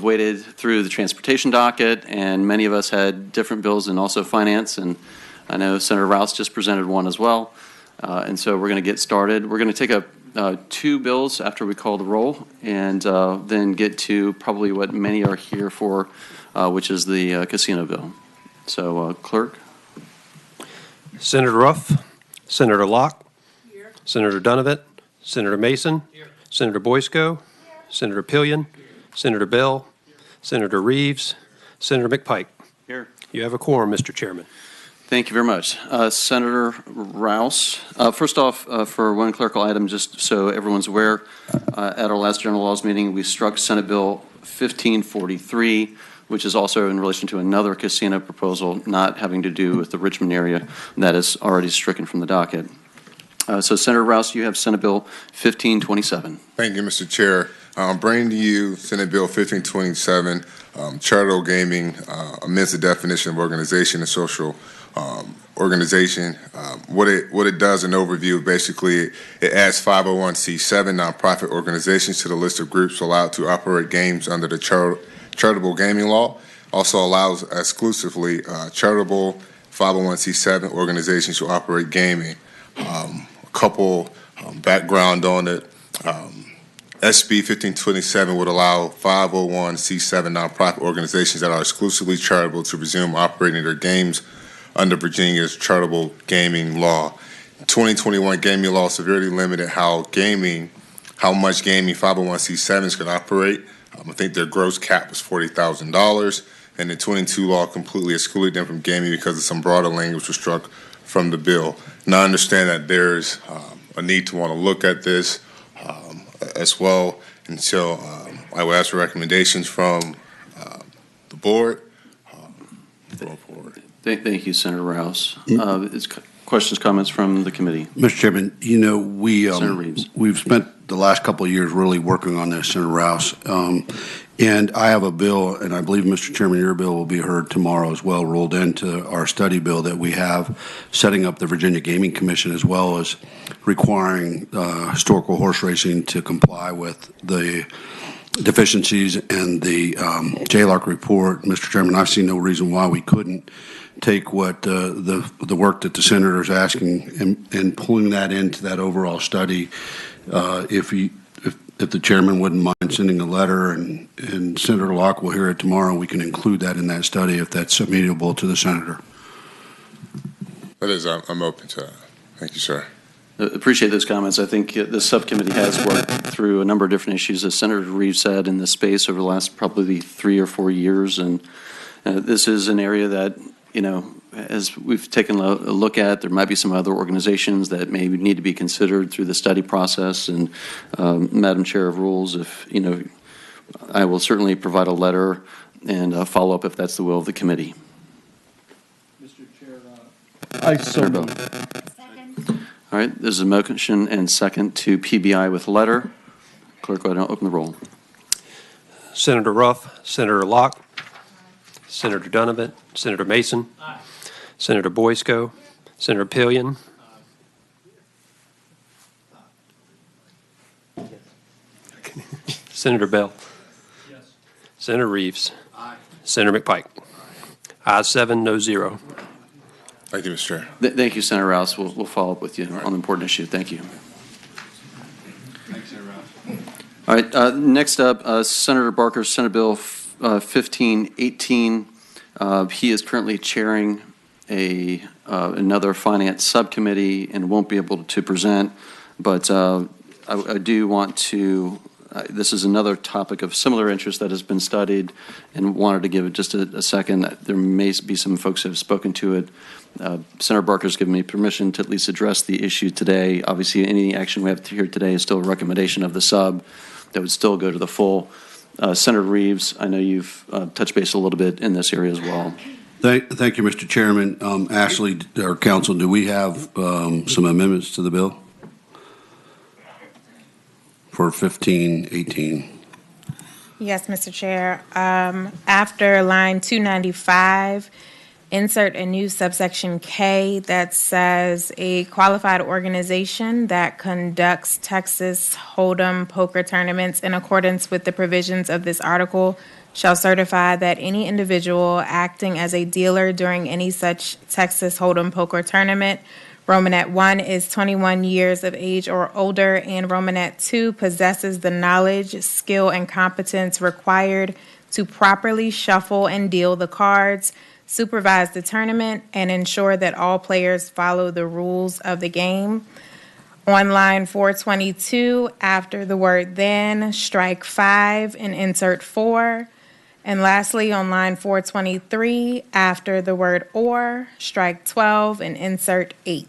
have waited through the transportation docket, and many of us had different bills and also finance, and I know Senator Rouse just presented one as well. And so we're going to get started. We're going to take up 2 bills after we call the roll, and then get to probably what many are here for, which is the casino bill. So, Clerk. Senator Ruff, Senator Locke, here. Senator Donovan, Senator Mason, here. Senator Boysko, here. Senator Pillion, here. Senator Bell, here. Senator Reeves, Senator McPike. Here. You have a quorum, Mr. Chairman. Thank you very much. Senator Rouse, first off, for one clerical item, just so everyone's aware, at our last General Laws meeting, we struck Senate Bill 1543, which is also in relation to another casino proposal not having to do with the Richmond area that is already stricken from the docket. So, Senator Rouse, you have Senate Bill 1527. Thank you, Mr. Chair. I'm bringing to you Senate Bill 1527, charitable gaming amends the definition of organization and social organization. What it does in overview, basically, it adds 501c7 nonprofit organizations to the list of groups allowed to operate games under the charitable gaming law. Also allows exclusively charitable 501c7 organizations to operate gaming. A couple background on it. SB 1527 would allow 501c7 nonprofit organizations that are exclusively charitable to resume operating their games under Virginia's charitable gaming law. 2021 gaming law severely limited how much gaming 501c7s could operate. I think their gross cap was $40,000, and the 22 law completely excluded them from gaming because of some broader language was struck from the bill. Now I understand that there's a need to want to look at this as well, and so I will ask for recommendations from the board. Thank you, Senator Rouse. Questions, comments from the committee? Mr. Chairman, you know, we've spent the last couple of years really working on this, Senator Rouse. And I have a bill, and I believe, Mr. Chairman, your bill will be heard tomorrow as well, rolled into our study bill that we have, setting up the Virginia Gaming Commission as well as requiring historical horse racing to comply with the deficiencies and the JLARC report. Mr. Chairman, I see no reason why we couldn't take what the work that the senator is asking and pulling that into that overall study. If the chairman wouldn't mind sending a letter, and Senator Locke will hear it tomorrow, we can include that in that study if that's amenable to the senator. That is, I'm open to that. Thank you, sir. Appreciate those comments. I think this subcommittee has worked through a number of different issues, as Senator Reeves said, in this space over the last probably 3 or 4 years. And this is an area that, you know, as we've taken a look at, there might be some other organizations that may need to be considered through the study process. And Madam Chair of Rules, if, you know, I will certainly provide a letter and follow up if that's the will of the committee. Mr. Chair, I so move. All right, there's a motion and second to PBI with letter. Clerk, go ahead and open the roll. Senator Ruff, Senator Locke, Senator Donovan, Senator Mason, aye. Senator Boysko, Senator Pillion, Senator Bell, yes. Senator Reeves, aye. Senator McPike. Ayes 7, no 0. Thank you, Mr. Chair. Thank you, Senator Rouse. We'll follow up with you on the important issue. Thank you. Thanks, Senator Rouse. All right, next up, Senator Barker, Senate Bill 1518. He is currently chairing another finance subcommittee and won't be able to present, but I do want to, this is another topic of similar interest that has been studied, and wanted to give it just a second. There may be some folks who have spoken to it. Senator Barker's given me permission to at least address the issue today. Obviously, any action we have here today is still a recommendation of the sub that would still go to the full. Senator Reeves, I know you've touched base a little bit in this area as well. Thank you, Mr. Chairman. Ashley, our council, do we have some amendments to the bill for 1518? Yes, Mr. Chair. After line 295, insert a new subsection K that says a qualified organization that conducts Texas Hold'em poker tournaments in accordance with the provisions of this article shall certify that any individual acting as a dealer during any such Texas Hold'em poker tournament, Romanet 1 is 21 years of age or older, and Romanet 2 possesses the knowledge, skill, and competence required to properly shuffle and deal the cards, supervise the tournament, and ensure that all players follow the rules of the game. On line 422, after the word then, strike 5 and insert 4. And lastly, on line 423, after the word or, strike 12 and insert 8.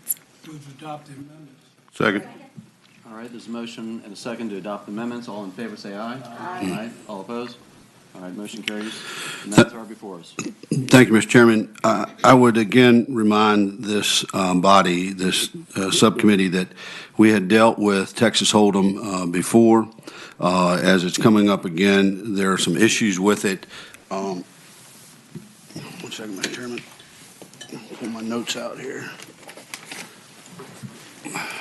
Second. All right, there's a motion and a second to adopt the amendments. All in favor, say aye. Aye. All opposed? All right, motion carries. Amendments are before us. Thank you, Mr. Chairman. I would again remind this body, this subcommittee, that we had dealt with Texas Hold'em before. As it's coming up again, there are some issues with it. 1 second, Mr. Chairman. Pull my notes out here.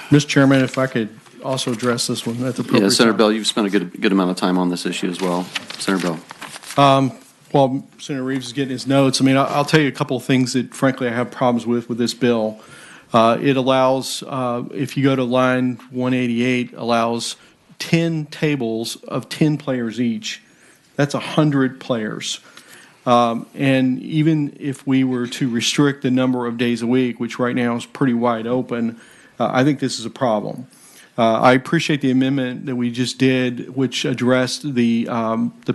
Mr. Chairman, if I could also address this one at the appropriate Yeah, Senator time. Bell, you've spent a good amount of time on this issue as well. Senator Bell. While Senator Reeves is getting his notes, I mean, I'll tell you a couple of things that frankly I have problems with this bill. It allows, if you go to line 188, allows 10 tables of 10 players each. That's 100 players. And even if we were to restrict the number of days a week, which right now is pretty wide open, I think this is a problem. I appreciate the amendment that we just did, which addressed the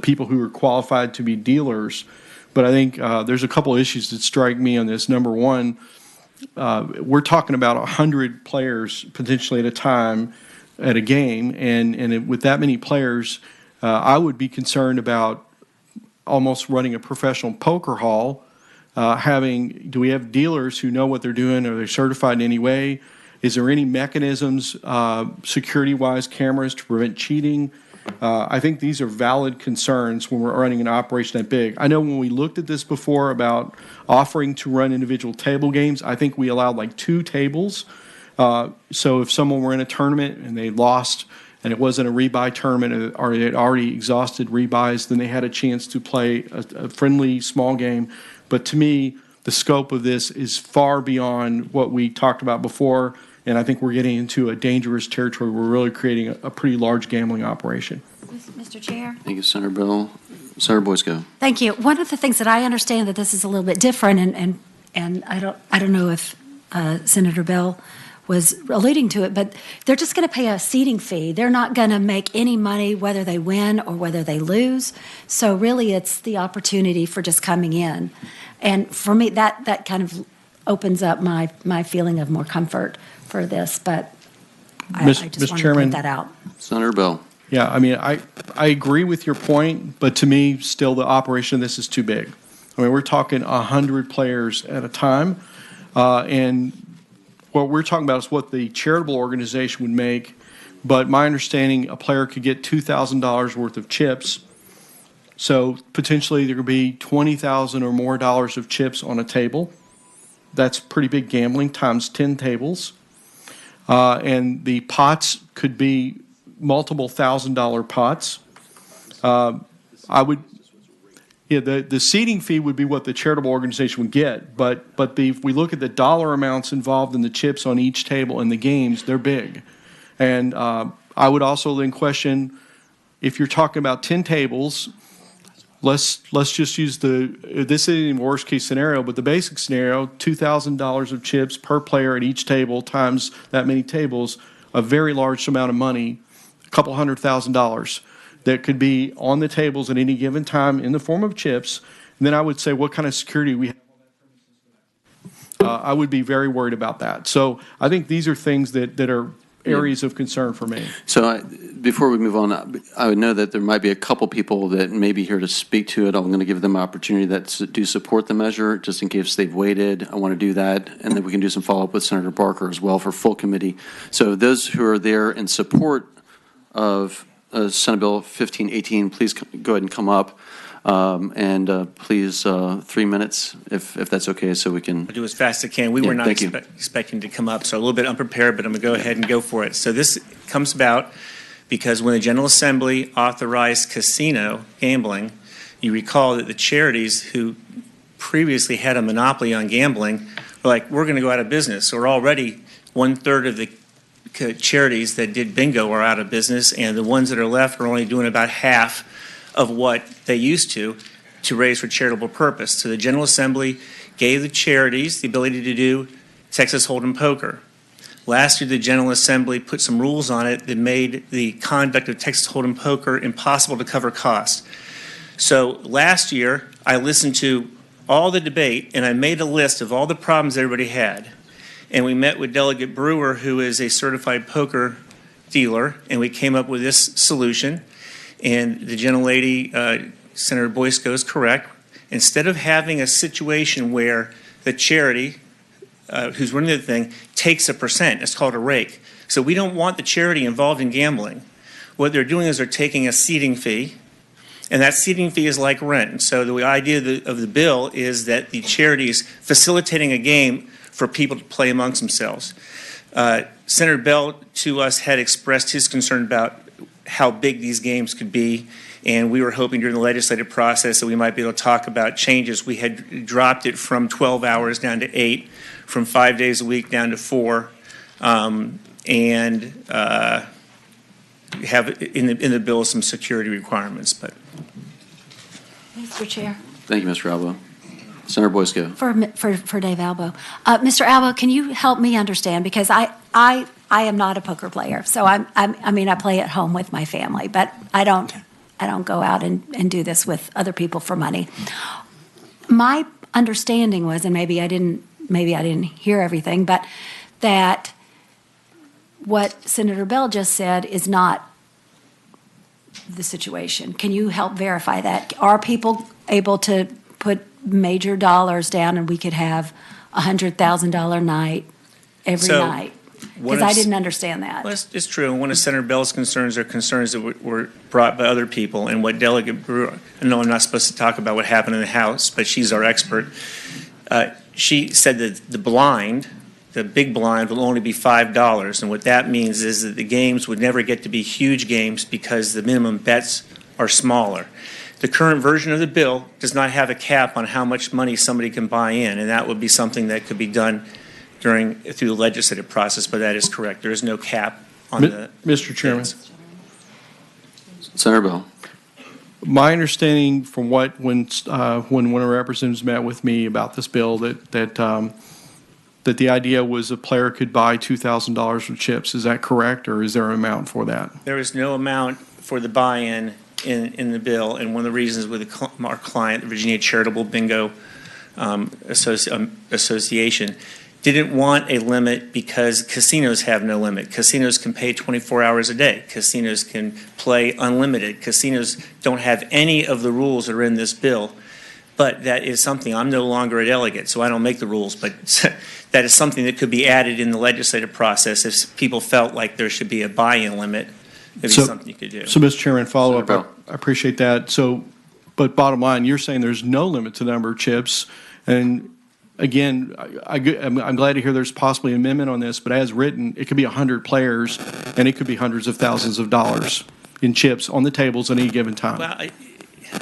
people who are qualified to be dealers. But I think there's a couple of issues that strike me on this. Number one, we're talking about 100 players potentially at a time at a game, and with that many players, I would be concerned about almost running a professional poker hall. Do we have dealers who know what they're doing? Are they certified in any way? Is there any mechanisms, security-wise, cameras to prevent cheating? I think these are valid concerns when we're running an operation that big. I know when we looked at this before about offering to run individual table games, I think we allowed like 2 tables. So if someone were in a tournament and they lost and it wasn't a rebuy tournament or they had already exhausted rebuys, then they had a chance to play a friendly small game. But to me, the scope of this is far beyond what we talked about before, and I think we're getting into a dangerous territory. We're really creating a pretty large gambling operation. Mr. Chair. Thank you, Senator Bell. Senator Boysko. Thank you. One of the things that I understand that this is a little bit different, and I don't know if Senator Bell was alluding to it, but they're just going to pay a seating fee. They're not going to make any money whether they win or whether they lose. So really, it's the opportunity for just coming in. And for me, that kind of opens up my feeling of more comfort for this. But I just want to point that out. Senator Bell. Yeah, I mean, I agree with your point, but to me, still the operation of this is too big. I mean, we're talking 100 players at a time, and what we're talking about is what the charitable organization would make, but my understanding, a player could get $2,000 worth of chips. So potentially there could be $20,000 or more of chips on a table. That's pretty big gambling times 10 tables. And the pots could be multiple $1,000 pots. The seating fee would be what the charitable organization would get, but if we look at the dollar amounts involved in the chips on each table and the games, they're big. And I would also then question, if you're talking about 10 tables, let's just use this isn't worst case scenario, but the basic scenario, $2,000 of chips per player at each table times that many tables, a very large amount of money, a couple $100,000 that could be on the tables at any given time in the form of chips. And then I would say, what kind of security we have? I would be very worried about that. So I think these are things that are areas of concern for me. So before we move on, I would know that there might be a couple people that may be here to speak to it. I'm going to give them an opportunity that do support the measure, just in case they've waited. I want to do that, and then we can do some follow-up with Senator Barker as well for full committee. So those who are there in support of Senate Bill 1518, please go ahead and come up. And please, 3 minutes, if that's okay, so we can. I'll do as fast as I can. We were not expecting to come up, so a little bit unprepared, but I'm going to go ahead and go for it. So this comes about because when the General Assembly authorized casino gambling, you recall that the charities who previously had a monopoly on gambling were like, we're going to go out of business. So we're already 1/3 of the charities that did bingo are out of business, and the ones that are left are only doing about half of what they used to raise for charitable purpose. So the General Assembly gave the charities the ability to do Texas Hold'em poker. Last year, the General Assembly put some rules on it that made the conduct of Texas Hold'em poker impossible to cover costs. So last year, I listened to all the debate, and I made a list of all the problems everybody had. And we met with Delegate Brewer, who is a certified poker dealer, and we came up with this solution. And the gentlelady, Senator Boysko, is correct. Instead of having a situation where the charity, who's running the thing, takes a percent, it's called a rake. So we don't want the charity involved in gambling. What they're doing is they're taking a seating fee, and that seating fee is like rent. And so the idea of the bill is that the charity is facilitating a game for people to play amongst themselves. Senator Bell, to us, had expressed his concern about how big these games could be, and we were hoping during the legislative process that we might be able to talk about changes. We had dropped it from 12 hours down to 8, from 5 days a week down to 4, and have in the bill some security requirements. But Mr. Chair. Thank you, Mr. Albo. Senator Boysko. For Dave Albo. Mr. Albo, can you help me understand? Because I am not a poker player, so I mean, I play at home with my family, but I don't go out and do this with other people for money. My understanding was, and maybe I didn't hear everything, but that what Senator Bell just said is not the situation. Can you help verify that? Are people able to put major dollars down and we could have $100,000 night every night? Because I didn't understand that. Well, it's true. And one of Senator Bell's concerns are concerns that were brought by other people. And what Delegate Brewer, I know I'm not supposed to talk about what happened in the House, but she's our expert. She said that the blind, the big blind, will only be $5. And what that means is that the games would never get to be huge games because the minimum bets are smaller. The current version of the bill does not have a cap on how much money somebody can buy in, and that would be something that could be done through the legislative process, but that is correct. There is no cap on the... Mr. Chairman. Senator Bell. My understanding from when one of the representatives met with me about this bill, that the idea was a player could buy $2,000 of chips. Is that correct, or is there an amount for that? There is no amount for the buy-in in the bill, and one of the reasons with our client, the Virginia Charitable Bingo Association, didn't want a limit because casinos have no limit. Casinos can pay 24 hours a day. Casinos can play unlimited. Casinos don't have any of the rules that are in this bill, but that is something. I'm no longer a delegate, so I don't make the rules, but that is something that could be added in the legislative process if people felt like there should be a buy-in limit. It'd be something you could do. So, Mr. Chairman, follow up. I appreciate that. So, but bottom line, you're saying there's no limit to the number of chips. And again, I'm glad to hear there's possibly an amendment on this, but as written, it could be 100 players, and it could be hundreds of thousands of dollars in chips on the tables at any given time. Well,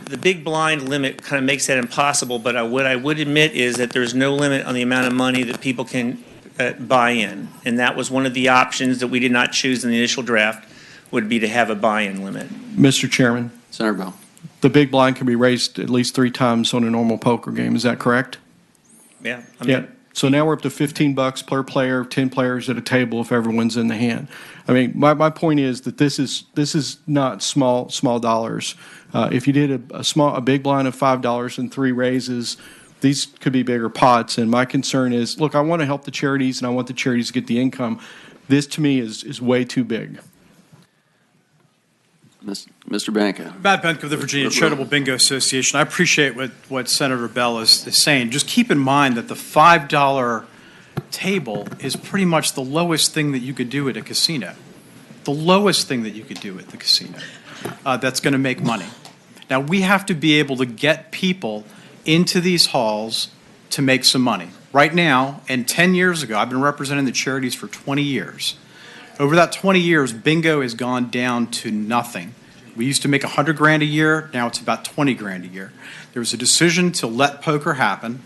the big blind limit kind of makes that impossible, but what I would admit is that there's no limit on the amount of money that people can buy in. And that was one of the options that we did not choose in the initial draft, would be to have a buy-in limit. Mr. Chairman. Senator Bell. The big blind can be raised at least 3 times on a normal poker game. Is that correct? Yeah. Yeah. So now we're up to $15 per player, 10 players at a table if everyone's in the hand. I mean, my point is that this is not small dollars. If you did a big blind of $5 and 3 raises, these could be bigger pots. And my concern is, look, I want to help the charities and I want the charities to get the income. This to me is way too big. Mr. Banka. Matt Benka of the Virginia Charitable Bingo Association. I appreciate what Senator Bell is saying. Just keep in mind that the $5 table is pretty much the lowest thing that you could do at a casino. the lowest thing that you could do at the casino that's going to make money. Now, we have to be able to get people into these halls to make some money. Right now, and 10 years ago, I've been representing the charities for 20 years. Over that 20 years, bingo has gone down to nothing. We used to make $100,000 a year. Now it's about $20,000 a year. There was a decision to let poker happen,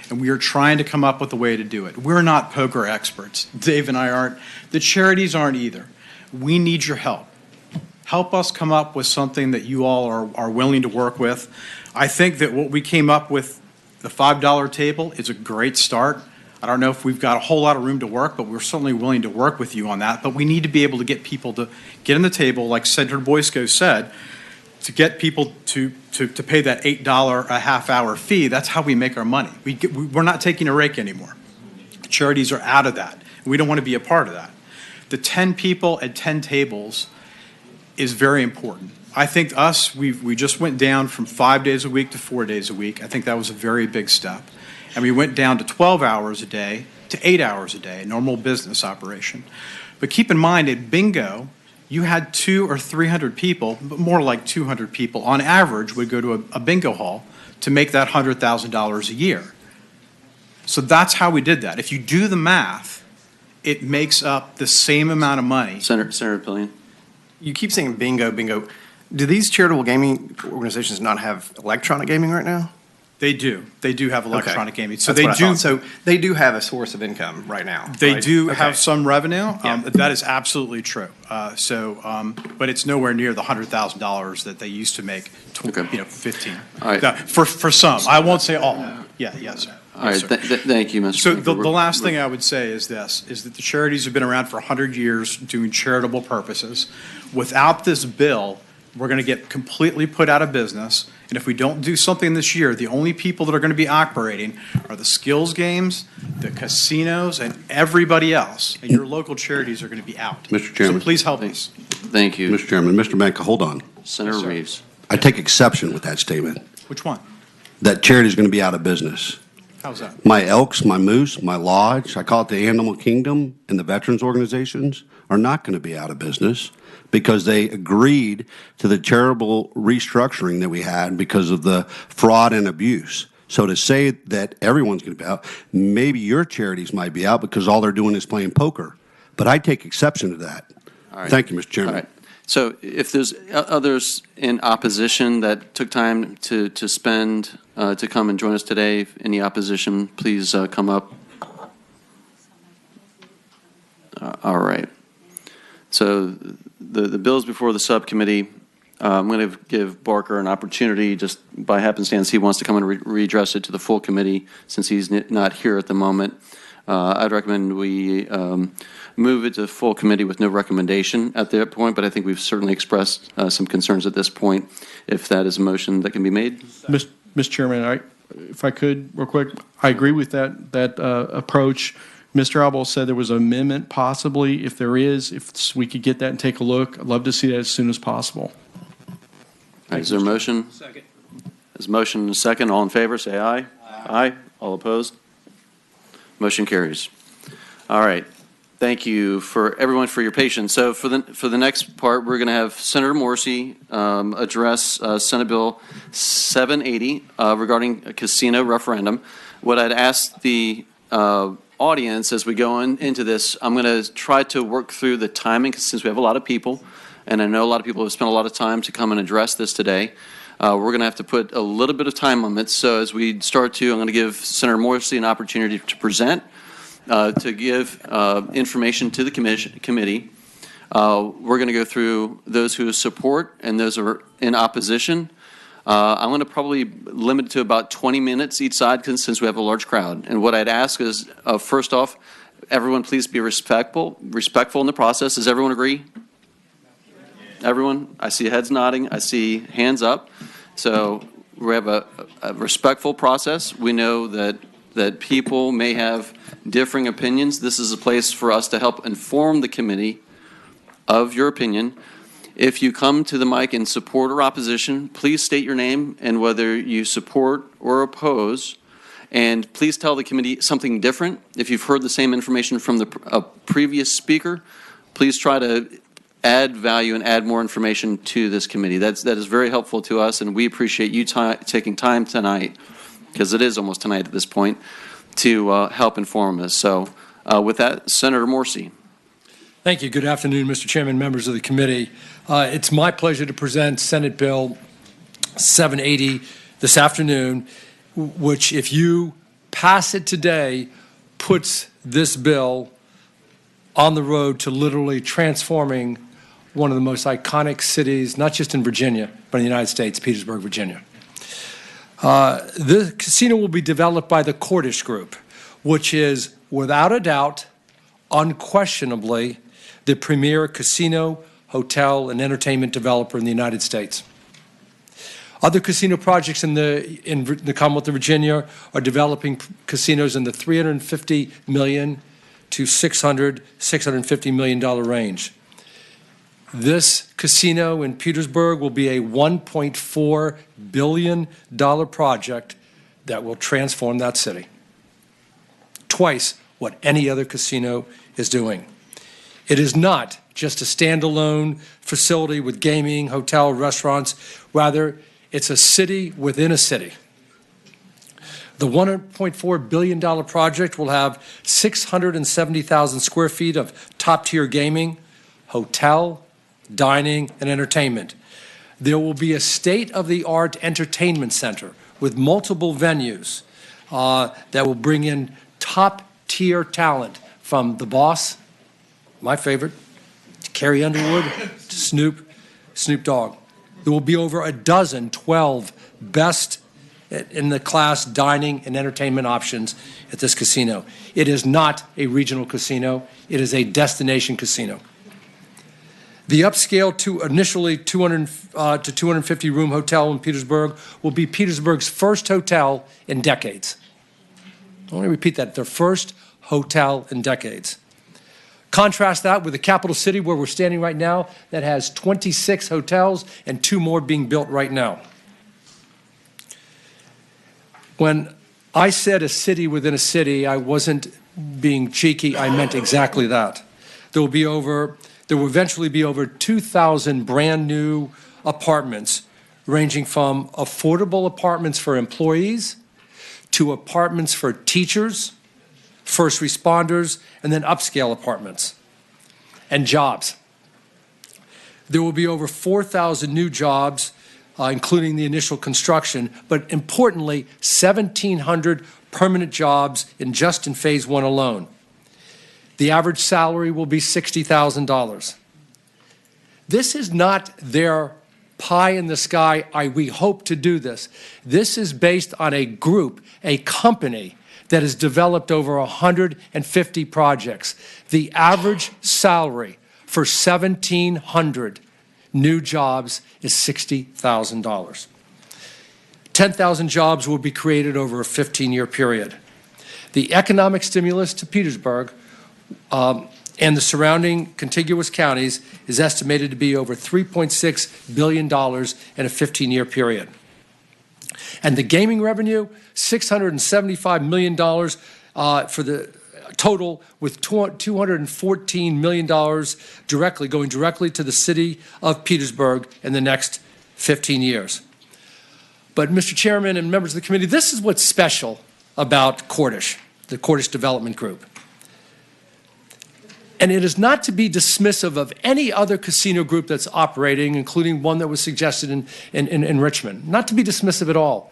and we are trying to come up with a way to do it. We're not poker experts. Dave and I aren't. The charities aren't either. We need your help. Help us come up with something that you all are willing to work with. I think that what we came up with, the $5 table, is a great start. I don't know if we've got a whole lot of room to work, but we're certainly willing to work with you on that. But we need to be able to get people to get on the table, like Senator Boysko said, to get people to pay that $8 a half hour fee. That's how we make our money. We're not taking a rake anymore. Charities are out of that. We don't want to be a part of that. The 10 people at 10 tables is very important. I think we just went down from 5 days a week to 4 days a week. I think that was a very big step. And we went down to 12 hours a day to 8 hours a day, a normal business operation. But keep in mind, at bingo, you had 200 or 300 people, but more like 200 people on average would go to a bingo hall to make that $100,000 a year. So that's how we did that. If you do the math, it makes up the same amount of money. Senator Pillion. You keep saying bingo, bingo. Do these charitable gaming organizations not have electronic gaming right now? They do. They do have electronic gaming. So That's what I they do. thought. So they do have a source of income right now. They right? do Okay. have some revenue. Yeah. That is absolutely true. But it's nowhere near the $100,000 that they used to make. 15. All right. Now, for some, I won't say all. Yeah. Yes. Sir. All right, Yes, sir. thank you, Mr. So Speaker. the last thing I would say is this, is that the charities have been around for 100 years doing charitable purposes. Without this bill, we're going to get completely put out of business. And if we don't do something this year, the only people that are going to be operating are the skills games, the casinos, and everybody else. And your local charities are going to be out. Mr. Chairman. So please help us. Thank you. Mr. Chairman, Mr. Bank, hold on. Senator Yes, sir. Reeves. I take exception with that statement, Which one? that charity is going to be out of business. How's that? My Elks, my Moose, my Lodge, I call it the Animal Kingdom, and the veterans organizations are not going to be out of business because they agreed to the charitable restructuring that we had because of the fraud and abuse. So to say that everyone's going to be out, maybe your charities might be out because all they're doing is playing poker. But I take exception to that. All right. Thank you, Mr. Chairman. All right. So if there's others in opposition that took time to spend to come and join us today, any opposition, please come up. All right. So the bills before the subcommittee, I'm going to give Barker an opportunity, just by happenstance, he wants to come and readdress it to the full committee since he's not here at the moment. I'd recommend we move it to the full committee with no recommendation at that point, but I think we've certainly expressed some concerns at this point, if that is a motion that can be made. Mr. Chairman, if I could, real quick, I agree with that approach. Mr. Albo said there was an amendment possibly. If there is, if we could get that and take a look, I'd love to see that as soon as possible. All right, is there a motion? Second. There's a motion and a second. All in favor, say aye. Aye. All opposed? Motion carries. All right. Thank you for everyone for your patience. So for the next part, we're going to have Senator Morrissey address Senate Bill 780 regarding a casino referendum. What I'd ask the audience as we go into this, I'm going to try to work through the timing since we have a lot of people, and I know a lot of people have spent a lot of time to come and address this today. We're going to have to put a little bit of time limits. So as we start to, I'm going to give Senator Morrissey an opportunity to present, to give information to the committee. We're going to go through those who support and those who are in opposition. I'm going to probably limit it to about 20 minutes each side since we have a large crowd. And what I'd ask is, first off, everyone please be respectful in the process. Does everyone agree? Everyone? I see heads nodding. I see hands up. So we have a respectful process. We know that people may have differing opinions. This is a place for us to help inform the committee of your opinion. If you come to the mic in support or opposition, please state your name and whether you support or oppose. And please tell the committee something different. If you've heard the same information from the previous speaker, please try to add value and add more information to this committee. That is very helpful to us, and we appreciate you taking time tonight, because it is almost tonight at this point, to help inform us. So with that, Senator Morsi. Thank you. Good afternoon, Mr. Chairman, members of the committee. It's my pleasure to present Senate Bill 780 this afternoon, which, if you pass it today, puts this bill on the road to literally transforming one of the most iconic cities, not just in Virginia, but in the United States, Petersburg, Virginia. The casino will be developed by the Cordish Group, which is, without a doubt, unquestionably, the premier casino, hotel, and entertainment developer in the United States. Other casino projects in the Commonwealth of Virginia are developing casinos in the $350 million to $650 million range. This casino in Petersburg will be a $1.4 billion project that will transform that city. Twice what any other casino is doing. It is not just a standalone facility with gaming, hotel, restaurants. Rather, it's a city within a city. The $1.4 billion project will have 670,000 square feet of top-tier gaming, hotel, dining, and entertainment. There will be a state-of-the-art entertainment center with multiple venues that will bring in top-tier talent, from The Boss, my favorite, to Carrie Underwood, to Snoop Dogg. There will be over 12 best in the class dining and entertainment options at this casino. It is not a regional casino. It is a destination casino. The upscale to initially 200 to 250 room hotel in Petersburg will be Petersburg's first hotel in decades. I want to repeat that, their first hotel in decades. Contrast that with the capital city where we're standing right now that has 26 hotels and 2 more being built right now. When I said a city within a city, I wasn't being cheeky. I meant exactly that. There will eventually be over 2,000 brand new apartments, ranging from affordable apartments for employees to apartments for teachers, first responders, and then upscale apartments and jobs. There will be over 4,000 new jobs, including the initial construction, but importantly, 1,700 permanent jobs just in phase 1 alone. The average salary will be $60,000. This is not their pie in the sky, we hope to do this. This is based on a group, a company that has developed over 150 projects. The average salary for 1,700 new jobs is $60,000. 10,000 jobs will be created over a 15-year period. The economic stimulus to Petersburg and the surrounding contiguous counties is estimated to be over $3.6 billion in a 15-year period. And the gaming revenue, $675 million for the total, with $214 million going directly to the city of Petersburg in the next 15 years. But, Mr. Chairman and members of the committee, this is what's special about Cordish, the Cordish Development Group. And it is not to be dismissive of any other casino group that's operating, including one that was suggested in Richmond. Not to be dismissive at all.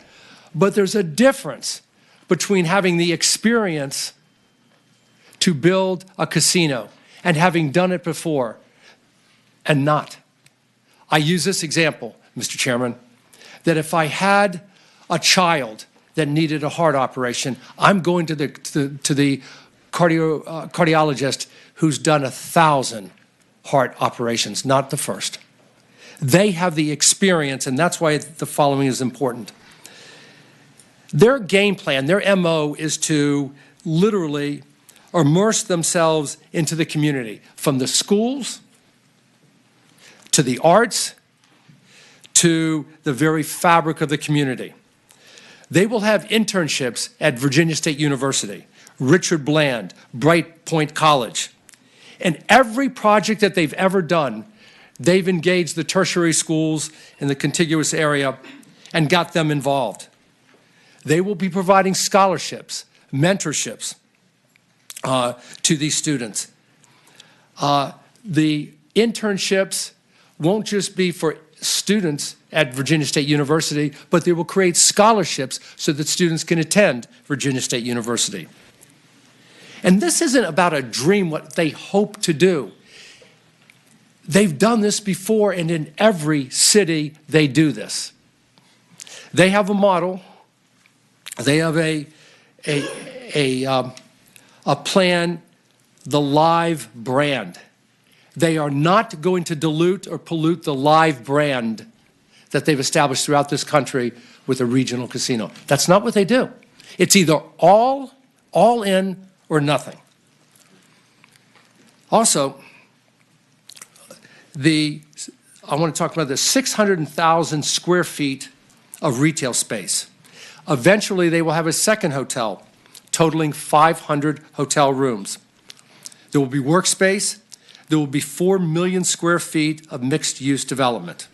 But there's a difference between having the experience to build a casino and having done it before and not. I use this example, Mr. Chairman, that if I had a child that needed a heart operation, I'm going to the cardiologist who's done 1,000 heart operations, not the first. They have the experience, and that's why the following is important. Their game plan, their MO, is to literally immerse themselves into the community, from the schools to the arts to the very fabric of the community. They will have internships at Virginia State University, Richard Bland, Bright Point College. And every project that they've ever done, They've engaged the tertiary schools in the contiguous area and got them involved. They will be providing scholarships, mentorships to these students. The internships won't just be for students at Virginia State University, but they will create scholarships so that students can attend Virginia State University. And this isn't about a dream, what they hope to do. They've done this before, and in every city they do this. They have a model. They have a plan, the Live brand. They are not going to dilute or pollute the Live brand that they've established throughout this country with a regional casino. That's not what they do. It's either all in or nothing. Also, I want to talk about the 600,000 square feet of retail space. Eventually, they will have a second hotel, totaling 500 hotel rooms. There will be workspace. There will be 4 million square feet of mixed-use development.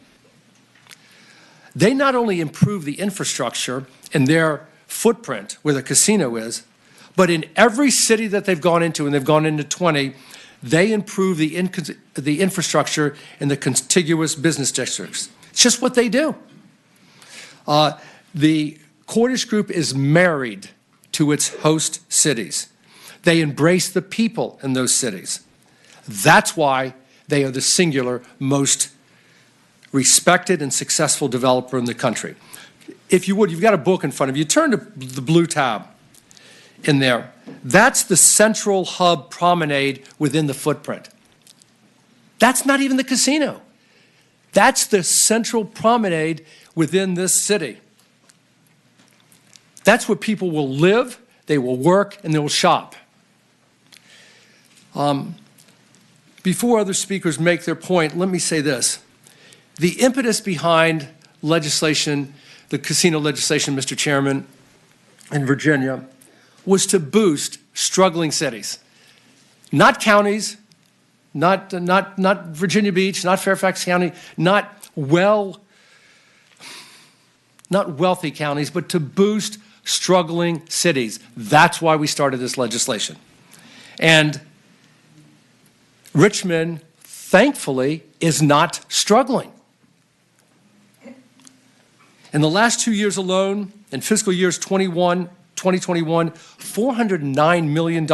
They not only improve the infrastructure in their footprint where the casino is, but in every city that they've gone into, and they've gone into 20, they improve the infrastructure in the contiguous business districts. It's just what they do. The Cordish Group is married to its host cities. They embrace the people in those cities. That's why they are the singular most respected and successful developer in the country. If you would, you've got a book in front of you. Turn to the blue tab in there. That's the central hub promenade within the footprint. That's not even the casino. That's the central promenade within this city. That's where people will live, they will work, and they will shop. Before other speakers make their point, let me say this. The impetus behind legislation, the casino legislation, Mr. Chairman, in Virginia, was to boost struggling cities. Not counties, not Virginia Beach, not Fairfax County, not wealthy counties, but to boost struggling cities. That's why we started this legislation. And Richmond, thankfully, is not struggling. In the last 2 years alone, in fiscal years 2021, $409 million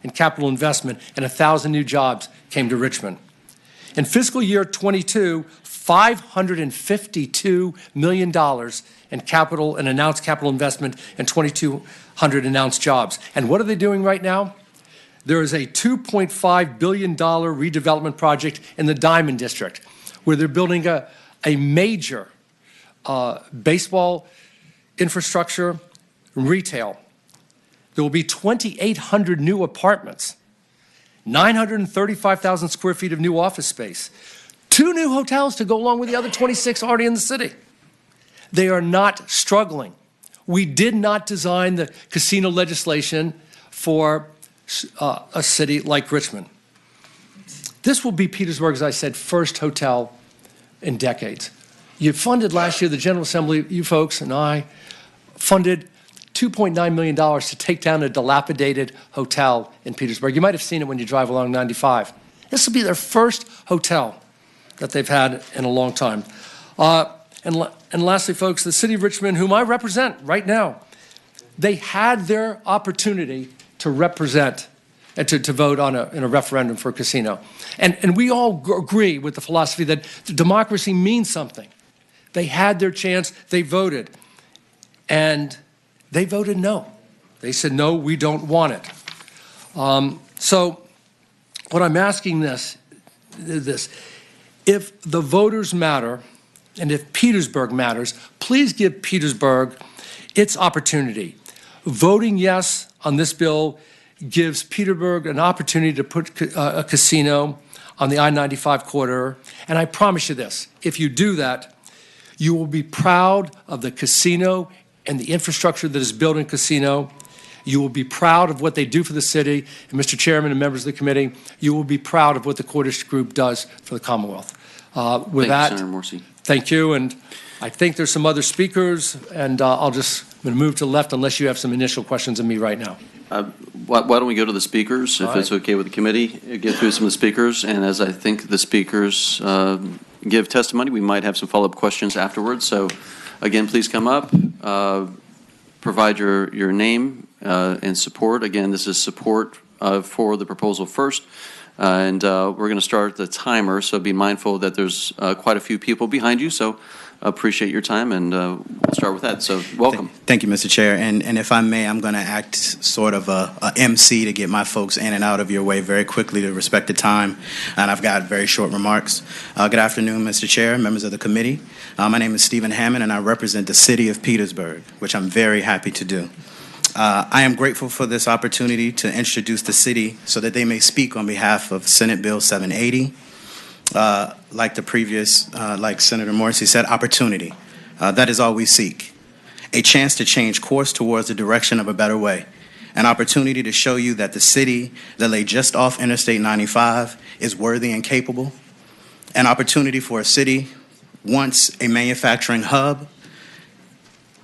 in capital investment and 1,000 new jobs came to Richmond. In fiscal year 22, $552 million in capital and announced capital investment and 2,200 announced jobs. And what are they doing right now? There is a $2.5 billion redevelopment project in the Diamond District where they're building a major baseball infrastructure, retail. There will be 2,800 new apartments, 935,000 square feet of new office space, 2 new hotels to go along with the other 26 already in the city. They are not struggling. We did not design the casino legislation for a city like Richmond. This will be Petersburg, as I said, first hotel in decades. You funded last year, the General Assembly, you folks and I, funded $2.9 million to take down a dilapidated hotel in Petersburg. You might have seen it when you drive along 95. This will be their first hotel that they've had in a long time. And lastly, folks, the city of Richmond, whom I represent right now, they had their opportunity to represent and to vote in a referendum for a casino. And we all agree with the philosophy that democracy means something. They had their chance, they voted. And they voted no. They said, no, we don't want it. So what I'm asking is this. If the voters matter, and if Petersburg matters, please give Petersburg its opportunity. Voting yes on this bill gives Petersburg an opportunity to put a casino on the I-95 corridor. And I promise you this, if you do that, you will be proud of the casino and the infrastructure that is built in casino. You will be proud of what they do for the city. And Mr. Chairman and members of the committee, you will be proud of what the Cordish Group does for the Commonwealth. With Thank that, you, Senator Morsi. thank you, and I think there's some other speakers, and I'm going to move to the left unless you have some initial questions of me right now. Why don't we go to the speakers, if All it's okay with the committee, get through some of the speakers, and as I think the speakers give testimony, we might have some follow-up questions afterwards. So, again, please come up, provide your name and support. Again, this is support for the proposal first, and we're going to start the timer, so be mindful that there's quite a few people behind you, so appreciate your time, and we'll start with that. So, welcome. Thank you, Mr. Chair. And if I may, I'm going to act sort of a MC to get my folks in and out of your way very quickly to respect the time. And I've got very short remarks. Good afternoon, Mr. Chair, members of the committee. My name is Stephen Hammond, and I represent the city of Petersburg, which I'm very happy to do. I am grateful for this opportunity to introduce the city so that they may speak on behalf of Senate Bill 780. Like the previous, like Senator Morsi said, opportunity. That is all we seek. A chance to change course towards the direction of a better way. An opportunity to show you that the city that lay just off Interstate 95 is worthy and capable. An opportunity for a city, once a manufacturing hub,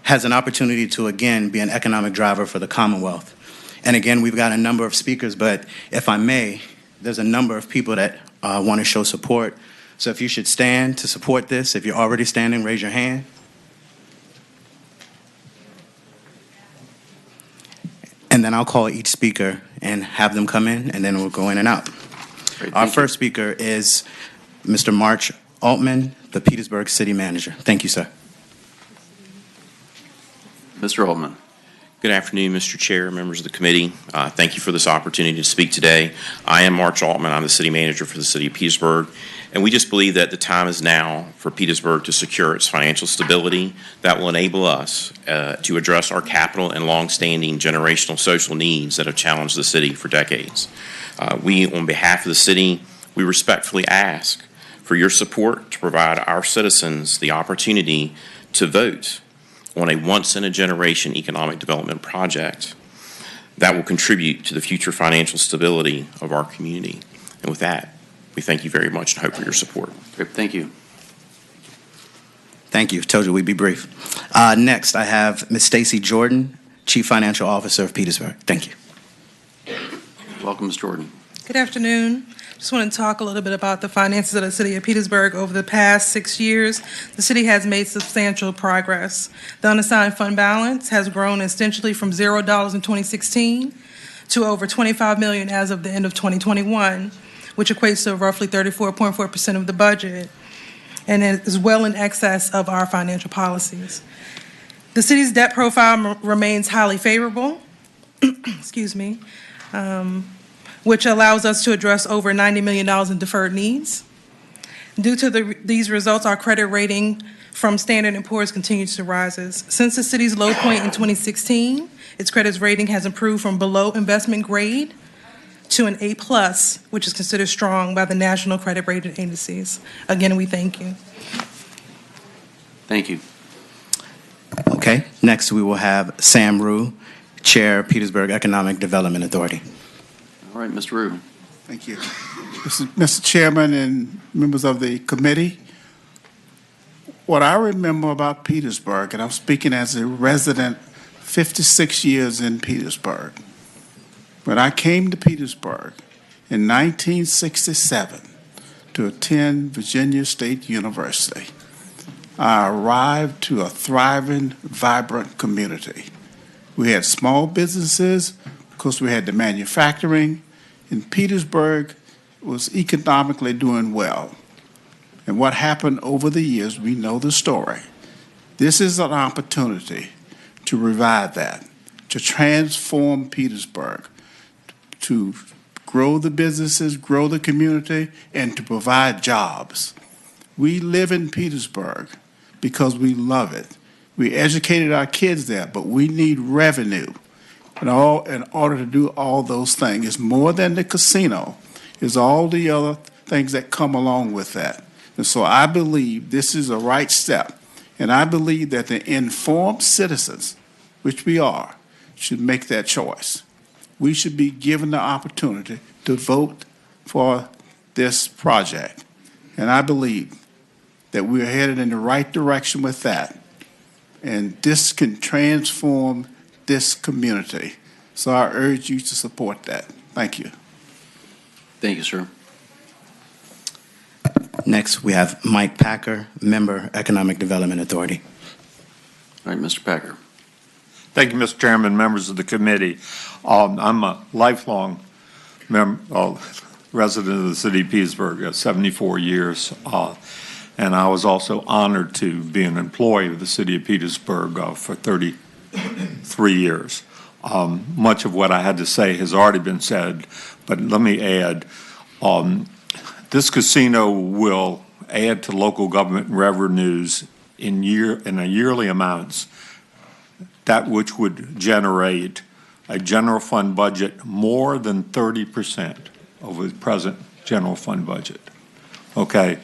has an opportunity to, again, be an economic driver for the Commonwealth. And again, we've got a number of speakers, but if I may, there's a number of people that want to show support. So if you should stand to support this, if you're already standing, raise your hand. And then I'll call each speaker and have them come in, and then we'll go in and out. Great, Our first speaker is Mr. March Altman, the Petersburg City Manager. Thank you, sir. Mr. Altman. Good afternoon, Mr. Chair, members of the committee. Thank you for this opportunity to speak today. I am March Altman. I'm the city manager for the city of Petersburg, and we just believe that the time is now for Petersburg to secure its financial stability that will enable us to address our capital and longstanding generational social needs that have challenged the city for decades. We, on behalf of the city, we respectfully ask for your support to provide our citizens the opportunity to vote on a once-in-a-generation economic development project that will contribute to the future financial stability of our community. And with that, we thank you very much and hope for your support. Great, thank you. Thank you. Told you we'd be brief. Next, I have Ms. Stacy Jordan, Chief Financial Officer of Petersburg. Thank you. Welcome, Ms. Jordan. Good afternoon. Just want to talk a little bit about the finances of the city of Petersburg. Over the past 6 years, the city has made substantial progress. The unassigned fund balance has grown essentially from $0 in 2016 to over $25 million as of the end of 2021, which equates to roughly 34.4% of the budget, and it is well in excess of our financial policies. The city's debt profile remains highly favorable, excuse me, which allows us to address over $90 million in deferred needs. Due to these results, our credit rating from Standard & Poor's continues to rise. Since the city's low point in 2016, its credit rating has improved from below investment grade to an A+, which is considered strong by the national credit rating agencies. Again, we thank you. Thank you. Okay, next we will have Sam Rue, Chair, Petersburg Economic Development Authority. All right, Mr. Rue. Thank you. Mr. Chairman and members of the committee, what I remember about Petersburg, and I'm speaking as a resident 56 years in Petersburg, when I came to Petersburg in 1967 to attend Virginia State University, I arrived to a thriving, vibrant community. We had small businesses. Of course, we had the manufacturing. In Petersburg, was economically doing well. And what happened over the years, we know the story. This is an opportunity to revive that, to transform Petersburg, to grow the businesses, grow the community, and to provide jobs. We live in Petersburg because we love it. We educated our kids there, but we need revenue in order to do all those things. It's more than the casino. It's all the other things that come along with that. And so I believe this is a right step. And I believe that the informed citizens, which we are, should make that choice. We should be given the opportunity to vote for this project. And I believe that we're headed in the right direction with that. And this can transform this community. So I urge you to support that. Thank you. Thank you, sir. Next, we have Mike Packer, Member, Economic Development Authority. All right, Mr. Packer. Thank you, Mr. Chairman, members of the committee. I'm a lifelong resident of the city of Petersburg, 74 years, and I was also honored to be an employee of the city of Petersburg for 33 years. Much of what I had to say has already been said, but let me add, this casino will add to local government revenues in a yearly amounts, that which would generate a general fund budget more than 30% of the present general fund budget. Okay,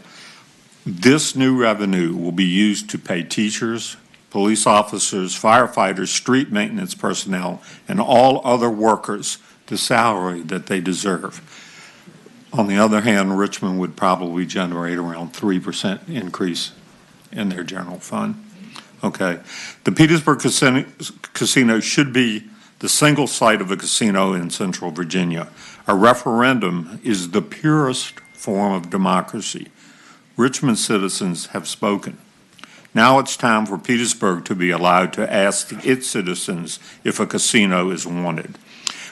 this new revenue will be used to pay teachers, police officers, firefighters, street maintenance personnel, and all other workers the salary that they deserve. On the other hand, Richmond would probably generate around 3% increase in their general fund. Okay, the Petersburg Casino should be the single site of a casino in Central Virginia. A referendum is the purest form of democracy. Richmond citizens have spoken. Now it's time for Petersburg to be allowed to ask its citizens if a casino is wanted.